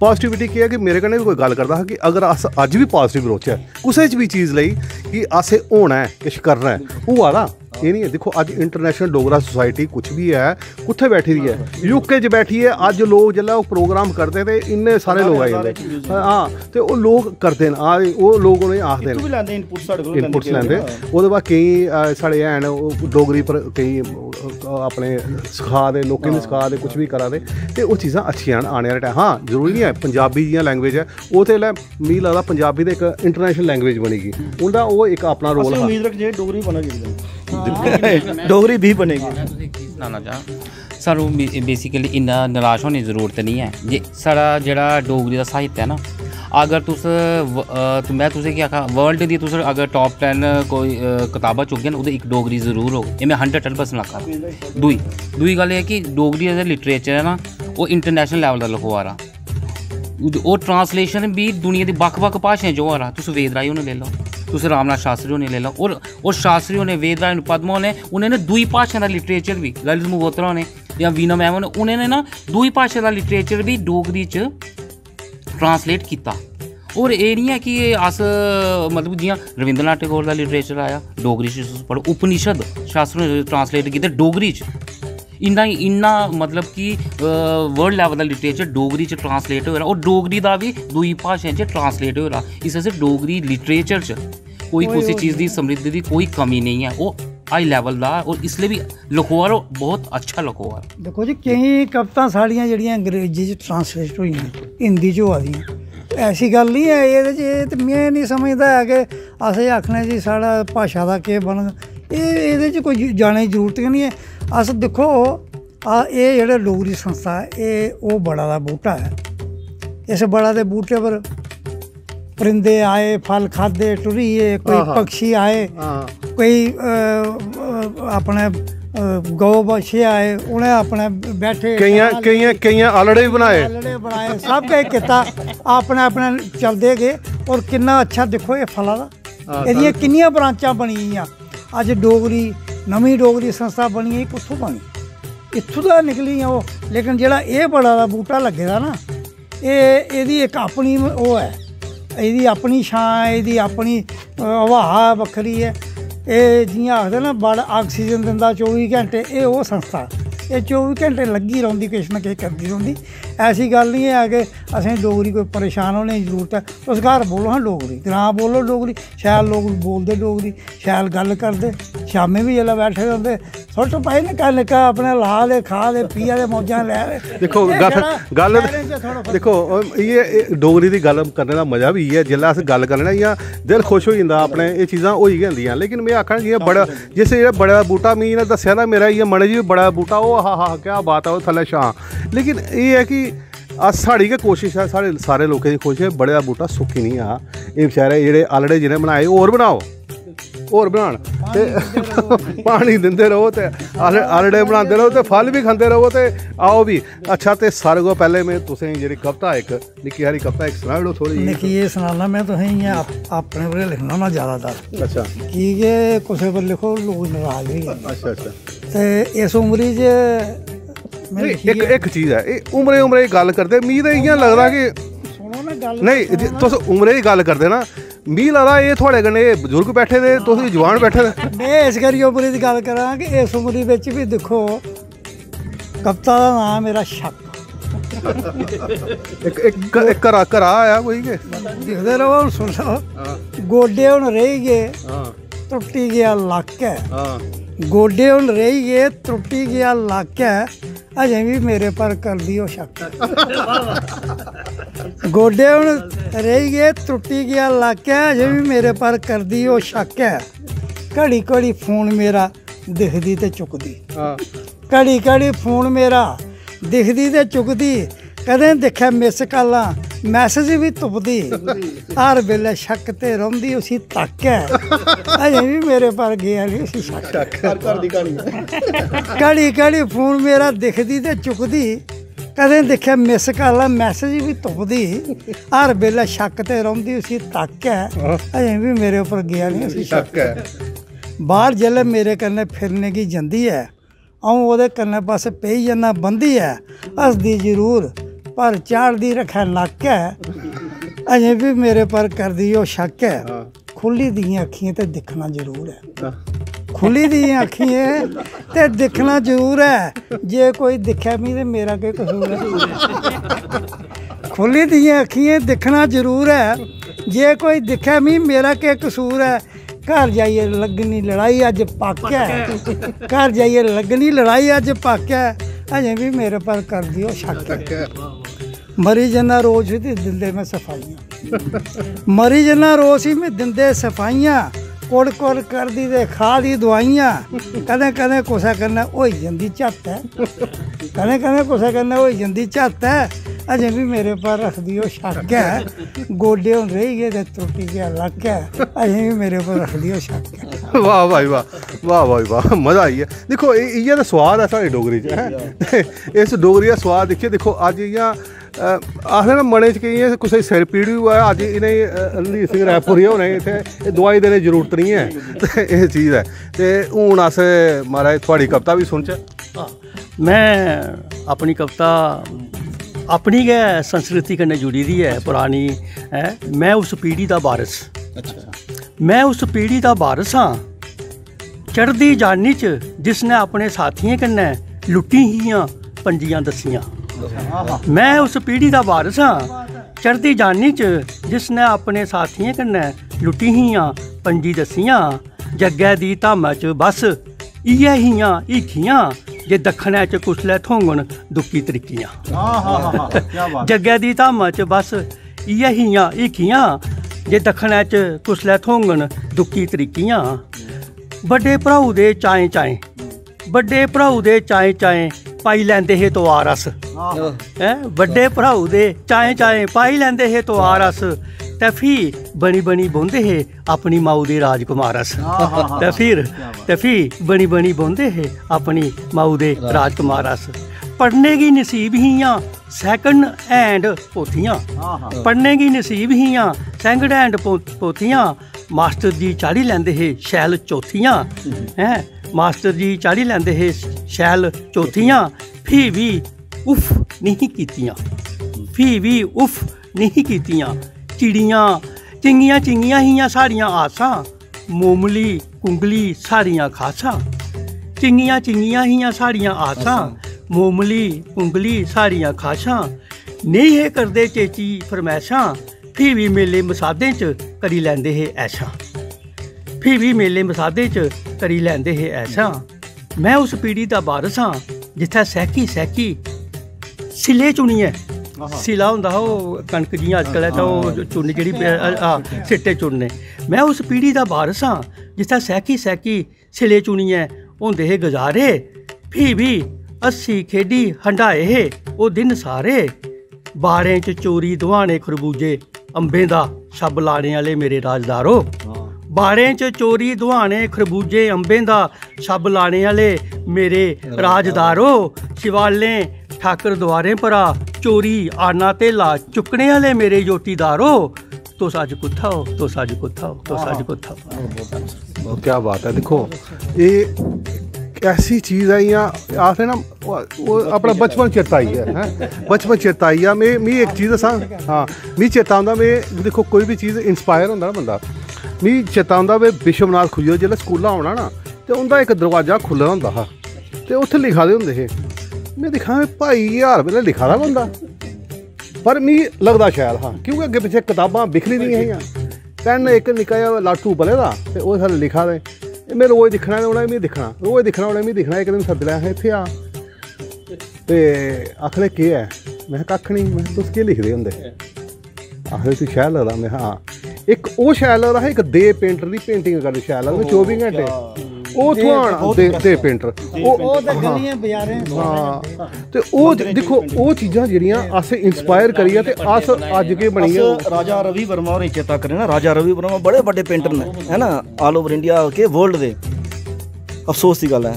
पॉजिटिविटी केह् है कि मेरे कन्नै बी कोई गल्ल करदा हा कि अगर अस अज्ज बी पॉजिटिव रौह्चै कुसै च बी चीज़ लेई कि असें होना है किश करना है होआ दा एह् नहीं है दिक्खो अज्ज इंटरनेशनल डोगरा सोसाइटी कुछ भी है कुत्थै बैठी दी है यूके च बैठी है अज्ज लोग जेल्लै ओह् प्रोग्राम करदे ते इन्ने सारे लोग आई जंदे हाँ ते ओह् लोग करदे न ओह् लोग उ'नेंगी आखदे न इनपुट्स लैंदे ओह्दे बाद केईं साढ़े हैन डोगरी पर केईं अपने सखा दे लोकें गी सखा दे कुछ भी करा दे ते ओह् चीज़ां अच्छियां न आने आह्ले टाइम हाँ जरूरी नहीं है पंजाबी जियां लैंग्वेज है ओह् ते मिगी लगदा पंजाबी ते इक इंटरनेशनल लैंग्वेज बनी गई उं'दा ओह् इक अपना रोल हा उम्मीद रखदे डोगरी बना चाहिए डोगरी भी बनेगी सनाना चाह सानू बेसिकली इन्ना निराश होने की जरूरत नहीं है जे साढ़ा जेह्ड़ा डोगरी दा साहित्य है ना अगर तुस मैं तुसें केह् आखा वर्ल्ड दी तुस अगर टॉप 10 कोई कताबां चुकगे ना ओह्दे इक डोगरी जरूर होग एह् मैं 100% आखा दूई गल्ल एह् कि डोगरी दा लिटरेचर है ना ओह् इंटरनेशनल लेवल दा लखोआ दा ओह् ट्रांसलेशन भी दुनिया दी बक्ख-बक्ख भाशाएं च होआ दा तुस वेदराई होने लेई लैओ तुस रामनाथ शास्त्री होने लेई लैओ और शास्त्री होने वेदराई पद्मा होने उ'नें दुई भाशा दा लिटरेचर भी ललित मंगोत्रा होने जां वीना मैम होने उ'नें ना दुई भाशा दा लिटरेचर भी डोगरी च ट्रांसलेट कीता और एह् नहीं है कि अस मतलब जियां रविंद्रनाथ टैगोर दा लिटरेचर आया डोगरी च तुस पढ़ो उपनिषद शास्त्र ट्रांसलेट कीते डोगरी च इन्ना मतलब कि वर्ल्ड लेवल दा लिटरेचर डोगरी च ट्रांसलेट होया और डोगरी दा भी दुई भाशाएं च ट्रांसलेट होया इस आस्तै डोगरी लिटरेचर च कोई कुसै चीज़ दी समृद्धि दी कोई कमी नहीं है ओह् हाई लेवल दा और इसलिए भी लखोआ बहुत अच्छा लखोआ देखो जी केईं कवितां साढ़ियां जेह्ड़ियां अंग्रेजी च ट्रांसलेट होइयां हिंदी च होआ दियां ऐसी गल्ल नहीं है एह्दे च एह् ते में नहीं समझदा है कि असें आखना जी साढ़ा भाशा दा केह् बनग एह्दे च कोई जाने दी जरूरत गै नहीं है अस दिक्खो एह् जेह्ड़ा डोगरी संस्था एह् ओह् बड़ा दा बूह्टा है इस बड़ा दे बूह्टे पर परिंदे आए फल खाद्धे टुरिये कोई पक्षी आए कोई अपने गौ बच्छे आए उ'नें अपने बैठे केइयां आलड़े भी बनाए सब किश कीता अपने अपने चलदे गे और किन्ना अच्छा दिक्खो एह् फला दा एह्दियां किन्नियां ब्रांचां बनी गेइयां अज्ज डोगरी नमीं डोगरी संस्था बनी कुत्थों बनी इत्थूं दा निकलियां ओह् लेकिन जेह्ड़ा एह् बड़ा दा बूह्टा लग्गे दा ना एह्दी इक अपनी ओह् है एह्दी अपनी छां एह्दी अपनी हवा बक्खरी है एह् जियां आखदे ना बड़ आक्सीजन दिंदा 24 घैंटे एह् ओह् संस्था एह् 24 घैंटे लग्गी रौंह्दी किश ना किश करदी रौंह्दी ऐसी गल्ल नहीं है कि असें डोगरी कोई परेशान होने की जरूरत है तुस घर बोलो हां डोगरी ग्रां बोलो डोगरी शैल लोग बोलदे डोगरी शैल गल्ल करदे शामीं भी जेल्लै बैठे दे होंदे सुट्ट पाई निक्का निक्का अपने ला दे खा दे पिया दे मौजां लै दे देखो गल्ल देखो इ'यै डोगरी दी गल्ल करने दा मज़ा भी इ'यै जेल्लै अस गल्ल करने ना इ'यां दिल खुश होई जंदा अपने एह् चीज़ां होई गै जंदियां लेकिन में आखना जि'यां बड़ा जिस जेह्ड़ा बड़ा बूह्टा मिगी इ'नें दस्सेआ ना मेरा इ'यां मनै च बी बड़ा बूह्टा ओह् हा क्या बात है ओह् थल्लै छां लेकिन एह् है कि अस साढ़ी गै कोशिश है साढ़े सारे लोकें दी कोशिश है बड़े दा बूह्टा सुक्की नहीं आ एह् बेचारे जेह्ड़े आलड़े जि'नें बनाए होर बनाओ होर बनान ते पानी दिंदे रहो ते आलड़े बनांदे रहो ते फल भी खंदे रहो ते आओ भी अच्छा ते सारे कोला पैह्ले में तुसेंगी जेह्ड़ी कविता इक निक्की हारी कविता इक सनाई ओड़ो थोड़ी निक्की एह् सनाना मैं तुसेंगी अपने पर लिखना होना ज़्यादातर अच्छा की के कुसै पर लिखो लोग नराज होई जंदे अच्छा ते इस उमरी च इक चीज़ है उमरे गल्ल करदे मिगी ते इ'यां लगदा कि सुनो ना गल्ल नहीं तुस उमरे दी गल्ल करदे ना मिगी लगदा एह् थुआढ़े कन्नै बजुर्ग बैठे दे तुस जवान बैठे दे में इस करियै उमरी दी गल्ल करां कि इस उमरी बिच भी दिक्खो कविता दा नाम मेरा शक एक घरा आया कोई के दिखदे रहो हून सुनो गोडे हून रेही गे टुट्टी गया लक्क है गोडे हुण रही गए त्रुटी गया लाक्या अजें भी मेरे पर कर दियो शक। गोडे हुण रही गए त्रुटी गया लाक्या अजें भी मेरे पर कर दियो शक है। घड़ी घड़ी फोन मेरा दिखदी ते चुकदी, घड़ी घड़ी फोन मेरा दिखदी ते चुकदी, कदें दिक्खे मिस कॉलां मैसेज भी तुपदी, हर वेले शक ते रौंदी उसी तक है अजें भी मेरे पर गया नहीं उसी शक। घड़ी घड़ी फोन मेरा दिखदी ते चुकदी, कदें दिक्खे मिस कॉलां मैसेज भी तुपदी, हर वेले शक ते रौंदी उसी तक है अजें भी मेरे उपर गया नहीं उसी शक है। बाहर जेल्लै मेरे कन्नै फिरने की जंदी है अऊं ओहदे कन्नै बस पेई जन्ना बंदी है, हसदी जरूर पर चाढ़दी रखै नक है अजें भी मेरे पर करदी ओह शक है। खुली दियां अखियां ते दिखना जरूर है, खुली दियां अखियां ते दिखना जरूर है, जे कोई दिखे मी ते मेरा केह् कसूर है। खुली दियां अखियां दिखना जरूर है, जे कोई दिखे मी मेरा केह् कसूर है। घर जाइए लगनी लड़ाई अज पाक्या है, घर जाइए लगनी लड़ाई अज पाक्या है अजें भी मेरे पर कर दियो शक है। मरी जना रोज ही दिंदे में सफाइयां, मरी जना रोज ही में दिंदे सफाइयां, कुड़ कुड़ कर दी ते खा दी दवाइयां, कदें कदें कुसै कन्नै होई जंदी झत्त है, कदें कदें कुसै कन्नै होई जंदी झत्त है अजें भी मेरे पर रख दियो शक है। गोडे हुण रेही गए ते त्रुटी गया लक है अजें भी मेरे पर रख दियो शक है। वाह भाई वाह, वाह भाई वाह, मज़ा आई है। देखो इ'यै ते स्वाद है साढ़ी डोगरी च है। इस डोगरी दा स्वाद दिक्खिए, देखो अज्ज इ'यां आखदे ना मनै च केइयें कुसै सिर पीड़ बी होऐ, अज्ज इ'नें रणधीर सिंह रैपुरी होने इत्थै दवाई देने दी जरूरत नहीं है ते एह् चीज़ है। ते हून अस महाराज थुआढ़ी कविता भी सुनचै। मैं अपनी कविता अपनी गै संस्कृति कन्नै जुड़ी दी है, पुरानी है। मैं उस पीढ़ी दा वारस, मैं उस पीढ़ी दा वारस हाँ, चढ़दी जानी च जिसने अपने साथियें कन्नै लुट्टी हियां पंजियां दस्सियां। मैं उस पीढ़ी दा वारस हाँ, चढ़दी जानी च जिसने अपने साथियें कन्नै लुट्टी हियां पंजी दस्सियां। जग्गै दी धामा च बस इ'यै हियां हीखियां, जे दक्खनै च कुसलै थ्होङन दुक्की तरीकियां। जग्गै दी धामा च बस इ'यै हियां हीखियां, जे दक्खनै च कुसलै थ्होङन दुक्की तरीकियां। बड्डे भ्राऊ दे चाएं चाएं, बड्डे भ्राऊ दे चाएं चाएं पाई लैंदे हे तोआर अस, बड्डे भ्राऊ दे चाएं चाएं पाई लैंदे हे तोआर अस, ते फ्ही बनी बनी बौंदे हे अपनी माऊ दे राजकुमार अस, ते फ्ही बनी बनी बौंदे हे अपनी माऊ दे राजकुमार अस। पढ़ने गी नसीब हियां सैकंड हैंड पोथियां, पढ़ने गी नसीब हियां सैकंड हैंड पोथियां, मास्टर जी चाढ़ी लैंदे हे शैल चौथियां, हैं मास्टर जी चाढ़ी लैंदे हे शैल चौथियां। फ्ही बी उफ नहीं कीतियां, फ्ही बी उफ नहीं कीतियां। चिड़ियां चिंगियां चिंगियां हियां साड़ियां आसां, मोमली कुंगली साड़ियां खासां। चिंगियां चिंगियां हियां साड़ियां आसां, मोमली कुंगली साड़ियां खासां। नेईं हे करदे चेची फरमैशां, फ्ही बी मेले मसादें च करी लैंदे हे ऐशां, फ्ही बी मेले मसादे च करी लैंदे हे ऐशां। मैं उस पीढ़ी दा वारस हाँ जित्थै सैकी सैकी सिले चुनियै, सिला होंदा हा ओह् कनक जियां अजकल है तां ओह् चुन जेह्ड़ी सिट्टे चुनने। मैं उस पीढ़ी दा वारस हाँ जित्थै सैकी सैकी सिले चुनियै होंदे हे गजारे। फ्ही बी हस्सी खेढी हंडाए हे ओह् दिन सारे, बाड़ें च चोरी दुहाने खरबूजे अंबें दा छब्ब लाने आह्ले मेरे राजदारो। बाड़ें च चोरी दुहाने खरबूजे अंबें दा छब्ब लाने आह्ले मेरे राजदारो। शिवालें ठाकर द्वारें परा चोरी आना तेला चुक्कने आह्ले मेरे जोटीदारो। तुस अज्ज कुत्थै हो, तुस अज्ज कुत्थै हो, तुस अज्ज कुत्थै हो। क्या बात है। देखो ये ऐसी चीज़ है, इ'यां आखदे ना वो अपना बचपन चेता आई है, बचपन चेता आई है। मैं एक चीज़ दस्सां, हाँ मिगी चेता आंदा, मैं देखो कोई भी चीज़ इंस्पायर होंदा ना बंदा, मिगी चेता आंदा वे विश्वनाथ खुज्जर जेल्लै स्कूला औना ना ते उं'दा इक दरवाजा खु'ल्ले दा होंदा हा ते उत्थै लिखा दे होंदे हे। में दिक्खा भाई हर बेल्लै लिखा दा होंदा, पर मिगी लगदा शैल हा क्योंकि अग्गे पिच्छे कताबां बिखरी दियां हियां, पैन इक निक्का जेहा लाटू पले दा ते ओह् थल्ले लिखा दे मैं रोज़ दिक्खना उ'नें मिगी दिक्खना रोज़ दिक्खना उ'नें मिगी दिक्खना इक दिन सद्द लिया इत्थै आ ते आखने केह् ऐ मैं कक्ख निं मैं तुस केह् लिखदे होंदे आखदे तूं शैल लगदा मैं हाँ इक ओह् शैल लगदा हा इक दे पेंटर दी पेंटिंग करनी शैल लगदा 24 घैंटे ओह् थुआन दे पेंटर ਉਹ ਤਾਂ ਗਲੀਆਂ ਬਾਜ਼ਾਰਾਂ हाँ ते ओह् दिक्खो ओह् चीज़ां जेह्ड़ियां अस इंस्पायर करियै ते अस अज्ज केह् बनी गे राजा रवि वर्मा होरें चेता करें ना राजा रवि वर्मा बड़े बड़े पेंटर ने है ना ऑल ओवर इंडिया के वर्ल्ड दे अफसोस की गल है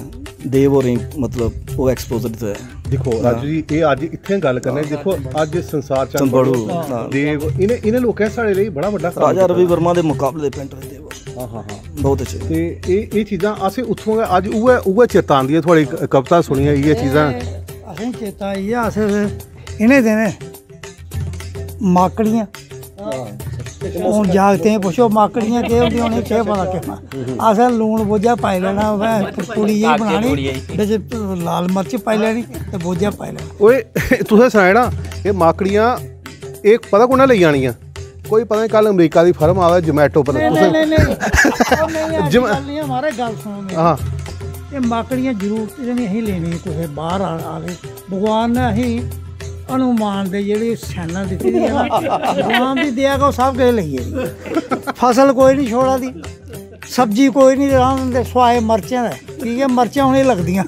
देव होरें मतलब वो एक्सपोजर थे दिक्खो राजू जी ये अज्ज इत्थें गल करने दिक्खो अज्ज संसार चंद बड़ू देव इन्हें लोकें साढ़े लिए बड़ा बड्डा राजा रवि वर्मा दे मुकाबले पेंटर देव हाँ हाँ हाँ बहुत अच्छे ते ये चीज़ां असें उत्थों गै अज्ज उ'ऐ चेता आंदी थोड़ी कविता सुनियै इ'यै चीज़ां असें चेता आई है अस इन्हें दिनें माकड़ियां हूँ जागतें पुच्छो माकड़ियां केह् होंदियां उ'नेंगी केह् पता केह् असें लून बोझा पाई लैना पूड़ी जेही बनानी बिच लाल मर्च पाई लैनी ते बोझा पाई लैना ओए तुसें सनाया ना एह् माकड़ियां एह् पता कु'न्नै लेई जानियां कोई पता नहीं कल अमरीका की फर्म आवे जोमैटो पर हमारे गल सुनो हाँ ये माकड़ियां जरूरत नहीं अहीं लेनी कुछ बाहर आवे भगवान ने अहीं हनुमान दे जेह्ड़ी सैना दित्ती दी है ना भगवान दी दया को सब किश लेई गेदी फसल कोई नहीं छोड़ा दी सब्जी कोई नहीं राम दे स्वाए मर्चें दे ठीक है मर्चां उ'नें लगदियां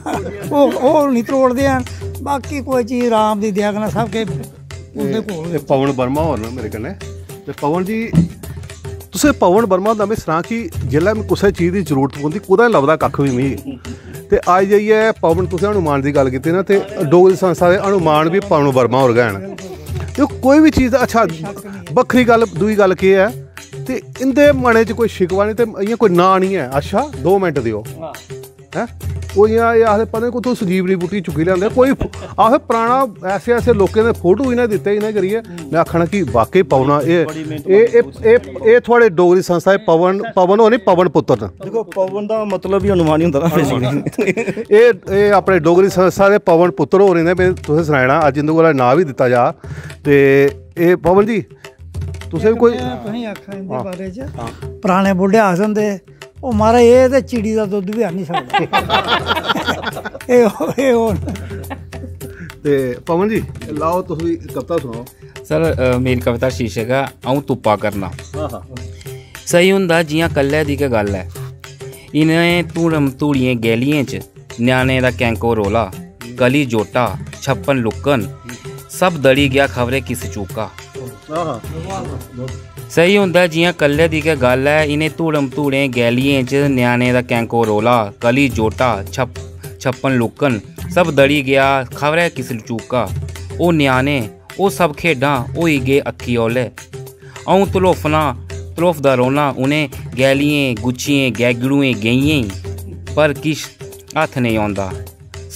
ओह् नहीं त्रोड़दे हैन बाकी कोई चीज़ राम दी दया कन्नै सब किश उं'दे कोल पवन वर्मा होर न मेरे कन्नै ते पवन जी तुसें पवन वर्मा दा में सनां कि जेल्लै मैं कुसै चीज़ की जरूरत पौंदी कुदै लभदा कक्ख भी मिगी ते अज्ज जाइयै पवन तुसें हनुमान की गल कीती ना ते डोगरी संस्था दे हनुमान भी पवन वर्मा होर गै न ते कोई भी चीज़ अच्छा बक्खरी गल दूई गल केह् है ते इंदे मनै च कोई शिकवा नहीं ते इ'यां कोई नां नहीं है अच्छा 2 मिनट दिओ हैं ओह् इ'यां आखदे पता नहीं कुत्थों संजीवनी बूटी चुक्की लेआंदे कोई आखदे पराना ऐसे लोकें दे फोटो इ'नें दित्ते इ'नें करियै में आखना कि वाकई पवना एह् थुआढ़े डोगरी संस्था दे पवन होनी पवन पुत्तर न देखो पवन दा मतलब ही हनुमान ही होंदा ना बेसिकली एह् अपने डोगरी संस्था दे पवन पुत्तर होर ने में तुसें सनाना अज्ज इंदे कोला नांऽ बी दित्ता जा ते एह् पवन जी तुसें बी कोई तुसें आखा इंदे बारे च पराने बुड्ढे आखदे होंदे ओह् महाराज एह् ते चिड़ी दा दुद्ध बी आनी सकदा ते पवन जी लाओ तुस भी कविता सुनाओ सर मेरी कविता शीर्षक है अ'ऊं तुप्पा करना सही होंदा जियां कल्लै दी गै गल्ल ऐ इ'नें धूड़म धूड़ियें गैलियें च ञ्याणे दा कैंको रोला गली जोटा छप्पन लुक्कन सब दड़ी गया खबरे किस चूका सही होंदा जियां कल्लै दी गै गल्ल ऐ इ'नें धूड़म धूड़ें गैलियें च ञ्याणे दा कैंको रोला गली जोटा छप्पन लुक्कन सब दड़ी गया खबरै किस चूका ओह् ञ्याणे ओह् सब खेढां होई गे अक्खी औले अ'ऊं तलोफदा रौह्ना उ'नें गैलियें गुच्छियें गैगड़ुएं गेइयें पर किश हत्थ नेईं औंदा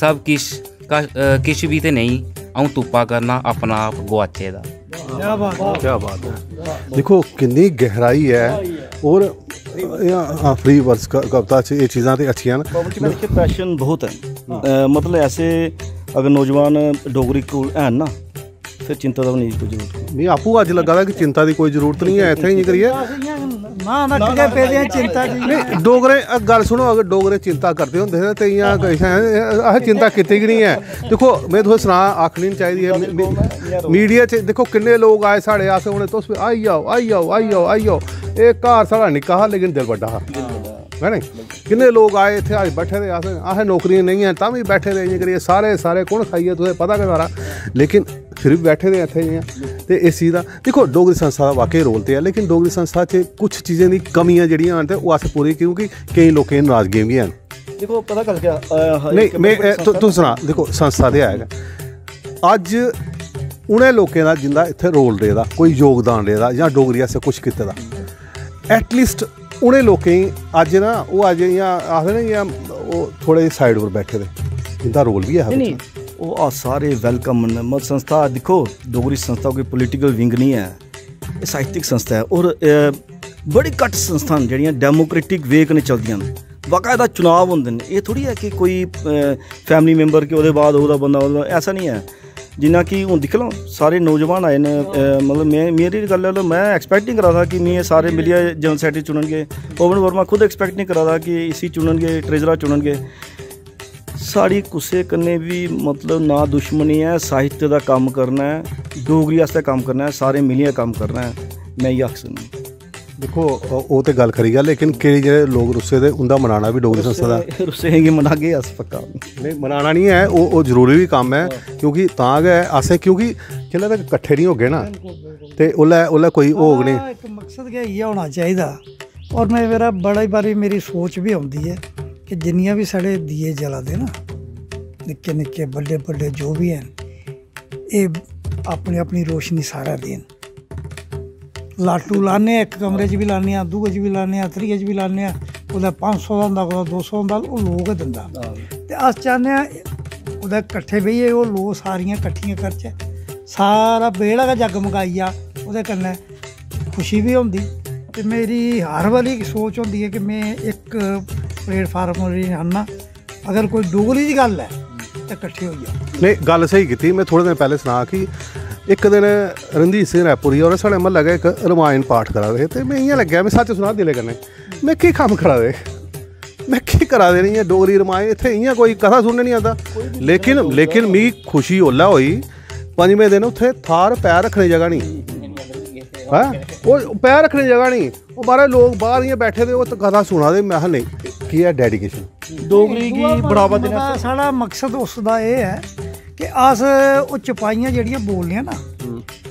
सब किश भी ते नेईं अ'ऊं तुप्पा करना अपना आप गोआचे दा क्या बात है देखो कितनी गहराई है और फ्री वर्स कविता च ये चीज़ां ते अच्छियां न मेरे पैशन बहुत है मतलब ऐसे अगर नौजवान डोगरी कोल हैन ना फिर चिंता दा नहीं कोई जरूरत मिगी आपूं अज्ज लग्गा दा कि चिंता दी कोई जरूरत नहीं है इत्थै इ'यां करियै नहीं डोगरे गल सुनो अगर डोगरे चिंता करदे होंदे ते इ'यां असें चिंता कीती गै नहीं है देखो में तुसें सनां आखनी नहीं चाहिदी है मीडिया च देखो किन्ने लोग आए साढ़े अस हून तुस आई जाओ एह् घर साढ़ा निक्का हा लेकिन दिल बड्डा हा है नी किन्ने लोग आए इत्थै अज्ज बैठे दे असें नौकरियां नहीं हैं तां बी बैठे दे इ'यां करियै सारे कु'न खाइयै तुसें पता गै सारा लेकिन फिर भी बैठे दे इत्थै इ'यां ते इस चीज़ दा देखो डोगरी संस्था दा वाकई रोल ते है लेकिन डोगरी संस्था च कुछ चीज़ें दी कमियां जेह्ड़ियां न ते ओह् अस पूरी क्योंकि केईं लोकें दी नाराजगियां बी हैन देखो पता गल क्या नहीं में तुस सना देखो संस्था ते है अज्ज उ'नें लोकें दा जिंदा इत्थै रोल रेह्दा कोई योगदान रेह्दा जां डोगरी आस्तै कुछ कीते दा एटलीस्ट उ'नें लोकें गी अज्ज ना ओह् अज्ज इ'यां आखदे ना इ'यां ओह् थोड़े साइड पर बैठे दे इंदा रोल भी है नहीं वो सारे वेलकम न मत संस्था दिक्खो डोगरी संस्था कोई पोलिटिकल विंग नहीं है ये साहित्यिक संस्था है और बड़ी घट्ट संस्था न जेह्ड़ियां डेमोक्रेटिक वे कन्नै चलदियां न बाकायदा चुनाव होंदे न ये थोड़ी है कि कोई फैमिली मैंबर के ओह्दे बाद ओह्दा बंदा ऐसा नहीं है जिन्ना कि हूँ दिक्ख लो सारे नौजवान आए ने मतलब मेरी गल है मैं एक्सपैक्ट नहीं करा था कि मैं सारे मिलियै जनरल सैकटरी चुननगे। पवन वर्मा खुद एक्सपैक्ट नहीं करा था कि इसी चुननगे, ट्रेजरा चुननगे। साड़ी कुसै कन्नै भी मतलब ना दुश्मनी है, साहित्य का काम करना है, डोगरी आस्तै काम करना है, सारे मिलियै काम करना है, मैं ये आख सकना। देखो वो तो गल खरी है, लेकिन केईं जेह्ड़े लोग रुस्से दे उंदा मनाना भी डोगरी संस्था दा रुस्से गी मनागे अस पक्का नहीं मनाना नहीं है, वो जरूरी भी कम्म है क्योंकि तां गै असें क्योंकि जिल्लै तक कट्ठे नहीं होगे ना ते ओल्लै कोई होग नहीं। एक मकसद गै इ'यै होना चाहिदा। और मेरा बड़ा बारी मेरी सोच भी आउंदी है कि जिन्नियां भी साढ़े दिए जला दे ना निक्के निक्के बड्डे बड्डे जो भी हैं एह् अपनी अपनी रोशनी सारा देन। लाटू लाने एक कमरे च भी लाने, दूए च भी लाने, त्रिये च भी लाने, कुदै 500 का होंदा, कुदै 200 होंदा, ओह् लोक गै दिंदा। ते अस चाह्न्ने आं कुदै कट्ठे बेहियै ओह् लोक सारियां कट्ठियां करचै, सारा बेड़ा गै जगमगाई जा, ओह्दे कन्नै खुशी भी होंदी। ते मेरी हर बारी सोच होंदी है कि मैं एक प्लेटफार्म पर आना, अगर कोई डोगरी दी गल्ल है तो कट्ठे होई जाओ। नहीं गल सही कीती। मैं थोड़े दिन पहले सुना कि एक दिन रणधीर सिंह रैपुरी और साढ़े म्हल्ले गै इक रामायण पाठ करा दे ते मैं इ'यां लग्गेआ, मैं सच सुना दिले कन्नै, मैं केह् कम्म करा दे, मैं केह् करा दे नहीं डोगरी रामायण इत्थै इ'यां कोई कथा सुनने नहीं आता। लेकिन मिगी खुशी ओल्लै होई 5वें दिन उत्थै थाह्र पैर रक्खने दी जगह नहीं है, वो पैर रक्खने दी जगह नहीं, वो बाहर लोग बाहर इ'यां बैठे दे ओह् कथा सुना दे। मैं नहीं की है डेडिकेशन डोगरी गी बढ़ावा देना। साढ़ा मकसद उसदा एह् है कि अस ओह् चपाइयां जेह्ड़ियां बोलने ना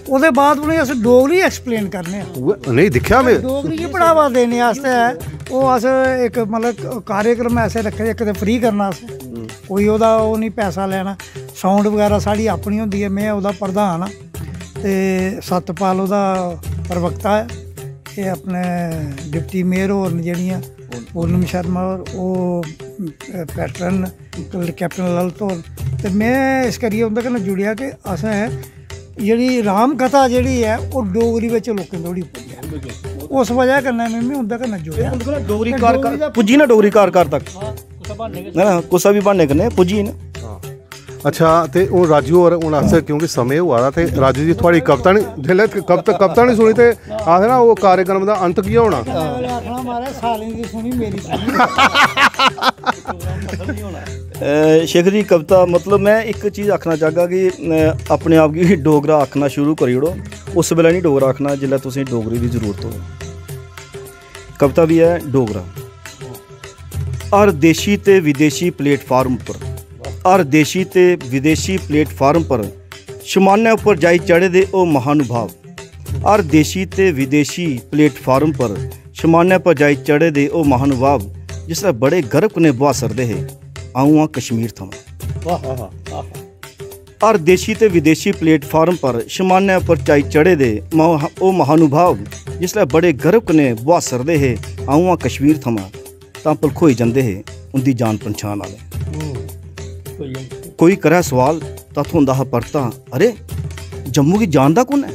ओह्दे बाद उ'नें अस डोगरी एक्सप्लेन करने आं। नहीं दिक्खेआ मैं डोगरी गी बढ़ावा देने आस्तै ओह् अस एक मतलब कार्यक्रम ऐसे रक्खे दे, इक ते फ्री करना अस कोई ओह्दा ओह् नहीं पैसा लैना। साउंड बगैरा साढ़ी अपनी होंदी है, में ओह्दा प्रधान आं ते सतपाल ओह्दा प्रवक्ता है, एह् अपने डिप्टी मेयर होर न जेह्ड़ियां पूनम शर्मा होर, ओह् पैटर्न कैप्टन ललित होर, ते मैं इस करियै उं'दे कन्नै जुड़ेआ कि असें जेह्ड़ी राम कथा जेह्ड़ी है ओह् डोगरी बिच लोकें धोड़ी पुज्जै, उस वजह कन्नै में उं'दे कन्नै जुड़ेआ। डोगरी कार पुज्जी ना, डोगरी कार तक ना कुसै भी ब्हाने कन्नै पुज्जी ना। अच्छा ते हूँ राजू होर हूँ अस क्योंकि समय हुआ दा ते राजू जी थोड़ी कविता नहीं जेल्लै कविता नहीं सुनी ते आखदे ना वो कार्यक्रम दा अंत कि'यां होना। आखना महाराज सालें दी सुनी मेरी शेखर जी कविता मतलब मैं एक चीज़ आखना चाहगा कि अपने आप गी डोगरा आखना शुरू करी ओड़ो, उस बेल्लै नहीं डोगरा आखना जिल्लै तुसें डोगरी दी जरूरत हो। कविता भी है डोगरा। हर देशी ते विदेशी प्लेटफार्म पर, हर देशी ते विदेशी प्लेटफार्म पर शमाने उपर जाई चढ़े दे ओ महानुभाव, हर देशी ते विदेशी प्लेटफार्म पर शमाने पर जाई चढ़े दे ओ महानुभाव, जिसलै बड़े गर्व कन्नै बुआ सरदे हे आऊँ आं कश्मीर थमां। हर देशी ते विदेशी प्लेटफार्म पर शमाने पर जाई चढ़े दे ओ महानुभाव, जिसलै बड़े गर्व कन्नै बुआ सरदे हे आऊँ आं कश्मीर थमां, तां भलखोई जंदे हे उंदी जान पंछान आह्ले। कोई करे सवाल तां थ्होंदा हा परता, अरे जम्मू गी जानदा कु'न है।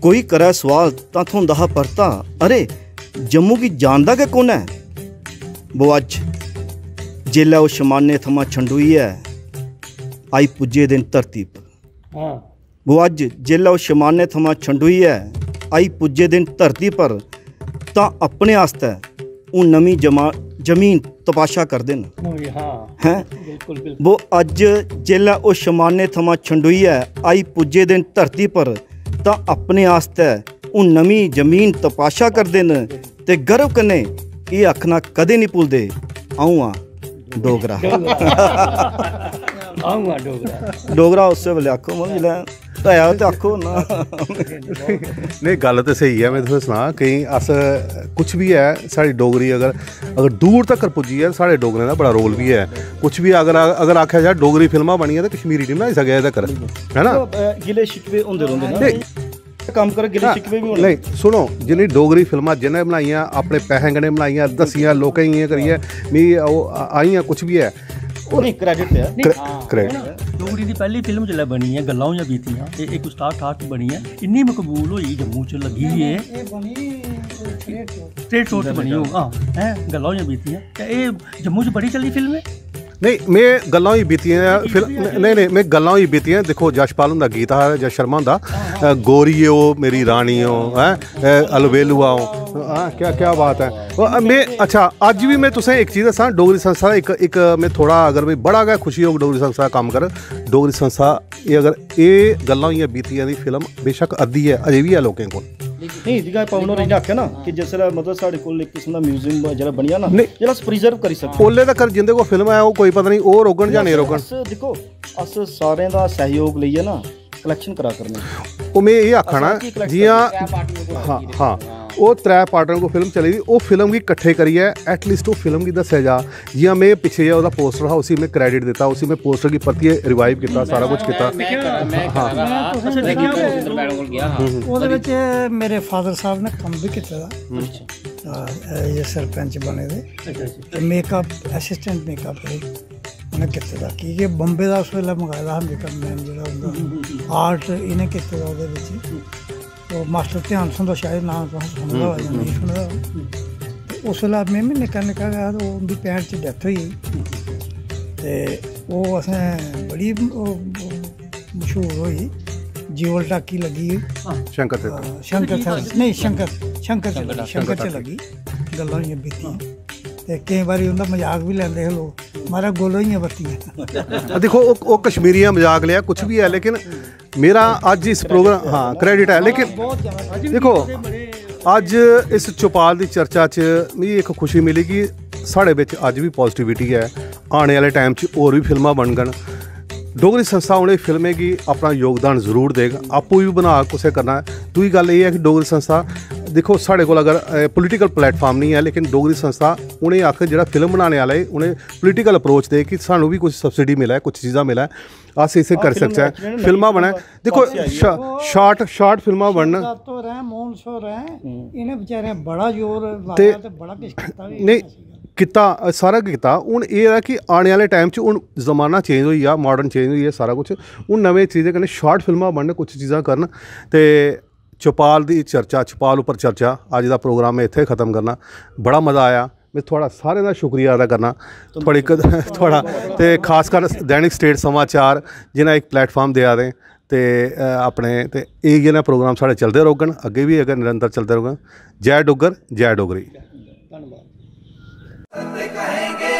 कोई करे सवाल तां थ्होंदा हा परता, अरे जम्मू गी जानदा गै कु'न है। वो अज्ज जेल्लै ओह् शमाने थमां छंडोइयै आई पुज्जे दिन धरती पर, वो अज्ज जेल्लै ओह् शमाने थमां छंडोइयै आई पुज्जे दिन धरती पर, तां अपने आस्तै हून नमीं जमीन तपाशा करदे न हैं। वो अज्ज जेल्लै ओह् शमाने थमां छंडोइयै आई पुज्जे दिन धरती पर, तां अपने आस्तै हून नमीं जमीन तपाशा करदे न ते गर्व कन्नै एह् आखना कदें नहीं भुलदे आऊँ आं डोगरा। डोगरा उस्सै वेल्ले आखो मतलब जिल्लै है ते आखो ना। नहीं गल तो सही है। मैं तुसें सनां केईं अस कुछ भी है साढ़ी डोगरी अगर दूर तक पुज्जी है साढ़े डोगरें दा बड़ा रोल भी है। कुछ भी अगर आखेआ जाए डोगरी फिल्मां बनियां ते कश्मीरी नहीं बनाई सकेआ एह्दे तकर है ना। गिले शिकवे होंदे रौंह्दे ना कम्म कर गिले शिकवे भी होने। नहीं सुनो जिन्नी डोगरी फिल्मां जिन्हें बनाइयां अपने पैसें कन्नै बनाइयां दस्सियां लोकें गी करियै मिगी ओह् आइयां कुछ भी है नहीं क्रेडिट पे क्रेडिट। डोगरी दी पैह्ली फिल्म जिसलै बनी है गल्लां होइयां बीतियां इक उस्ताद ठाठ बनी है इन्नी मकबूल होई जम्मू च लगी दी है स्टेट शो च बनी हो हाँ हैं गल्लां होइयां बीतियां ते एह् जम्मू च बड़ी चली फिल्म है नहीं मैं गल्लां ही बीतियां फिर नहीं मैं गल्लां ही बीतियां देखो जशपाल हुंदा गीत हा जश शर्मा हुंदा गोरीओ मेरी रानीओ है अलवेलुआ हाँ क्या बात है मैं अच्छा अज भी मैं तुसें एक चीज़ दस्सां डोगरी संस्था एक मैं थोड़ा अगर मैं बड़ा गै खुशी होग डोगरी संस्था दा कम्म कर डोगरी संस्था अगर ये गल्लां होइयां बीतियां दी फिल्म बेशक अद्धी है अजे भी है लोकें कोल नहीं जि'यां पवन होरें आखेआ ना कि जिसलै मतलब साढ़े कोल एक किस्म दा म्यूजियम जेह्ड़ा बनिया ना जेह्ड़ा अस प्रिजर्व करी सकदे ओल्ले तक्कर जिंदे कोल फिल्म है ओह् कोई पता नहीं ओह् रोगन जां नेईं रोगन अस दिक्खो अस सारें दा सहयोग लेइयै ना कलैक्शन करा करने ओह् मैं एह् आखा ना जि'यां हाँ वो 3 पार्टनर को फिल्म चली दी वो फिल्म गी कट्ठे करियै एटलीस्ट वो फिल्म गी दस्सेआ जा जि'यां मैं पिच्छे जेहा ओह्दा पोस्टर हा उसी मैं क्रेडिट दित्ता उसी मैं पोस्टर गी परतियै रिवाइव कीता सारा कुछ कीता ਉਹਦੇ ਵਿੱਚ ਮੇਰੇ ਫਾਦਰ ਸਾਹਿਬ ਨੇ ਕੰਮ ਵੀ ਕੀਤਾ ਦਾ ਇਹ ਸਰਪੰਚ ਬਣੇ ਦੇ ਮੇਕਅਪ ਅਸਿਸਟੈਂਟ ਮੇਕਅਪ ਉਹਨੇ ਕੀਤੇ ਦਾ ਕਿ ਬੰਬੇ ਦਾ ਉਸ ਵੇਲੇ ਮੰਗਾਇਆ ਦਾ ਮੇਕਅਪ ਮੈਨ ਜਿਹੜਾ ਹੁੰਦਾ ਆਰਟ ਇਹਨੇ ਕੀਤੇ ਦਾ ਉਹਦੇ ਵਿੱਚ ਉਹ ਮਾਸਟਰ ਧਿਆਨ ਸਿੰਘ ਦਾ ਸ਼ਾਇਦ ਨਾਮ ਤੁਹਾਨੂੰ ਸੁਣਦਾ ਹੋਇਆ ਜਾਂ ਨਹੀਂ ਸੁਣਦਾ ਉਸ ਵੇਲੇ ਮੈਂ ਵੀ ਨਿੱਕਾ ਗਿਆ ਉਹਦੀ 65 'ਚ ਡੈਥ ਹੋਈ ਤੇ ਉਹ ਅसें बड़ी मशहूर होई जीवल टाकी लगी शंकर नहीं शंकर च लगी गल्लां होइयां बीतियां ते केईं बारी उं'दा मजाक भी लैंदे हे लोग मारा गोलो ही बत्तियां देखो वो कश्मीरियां मजाक लिया कुछ भी है लेकिन मेरा अज इस प्रोग्राम हाँ क्रेडिट है लेकिन देखो अज इस चौपाल की चर्चा च मिगी एक खुशी मिली कि साढ़े बिच अज भी पॉजिटिविटी है आने वाले टाइम च होर भी फिल्मां बनगन डोगरी संस्था उन्हें फिल्में की अपना योगदान जरूर देगा आपू भी बना कुछ करना है दूई गल ये है कि डोगरी संस्था देखो साढ़े को अगर पोलिटिकल प्लेटफार्म नहीं है लेकिन डोगरी संस्था उन्हें आख जो फिल्म बनाने वाले उन्हें पोलिटिकल अप्रोच दे कि सानू भी कुछ सब्सिडी मिला है कुछ चीज़ा मिला है अस इसे कर सकते हैं फिल्मा बने देखो शार्ट फिल्मा बनन नहीं किता सारा किता हूँ यह है कि आने वाले टाइम हूँ जमाना चेंज हो गया मॉडर्न चेंज हो गया सारा कुछ हूँ नवे चीज़ें कन्नै शार्ट फिल्मां बनन कुछ चीज़ां करन ते चौपाल की चर्चा चौपाल उपर चर्चा अज का प्रोग्राम मैं इत्थे ख़त्म करना बड़ा मज़ा आया मैं थोड़ा सारे का शुक्रिया अदा करना थोड़ी थोड़ा तो खासकर दैनिक स्टेट समाचार जिन्हें एक प्लेटफार्म दिया दें ते अपने ते ये ना प्रोग्राम साढ़े चलते रौहन अगे भी अगर निरंतर चलते रौहन जय डुग्गर जय डोगरी कहेंगे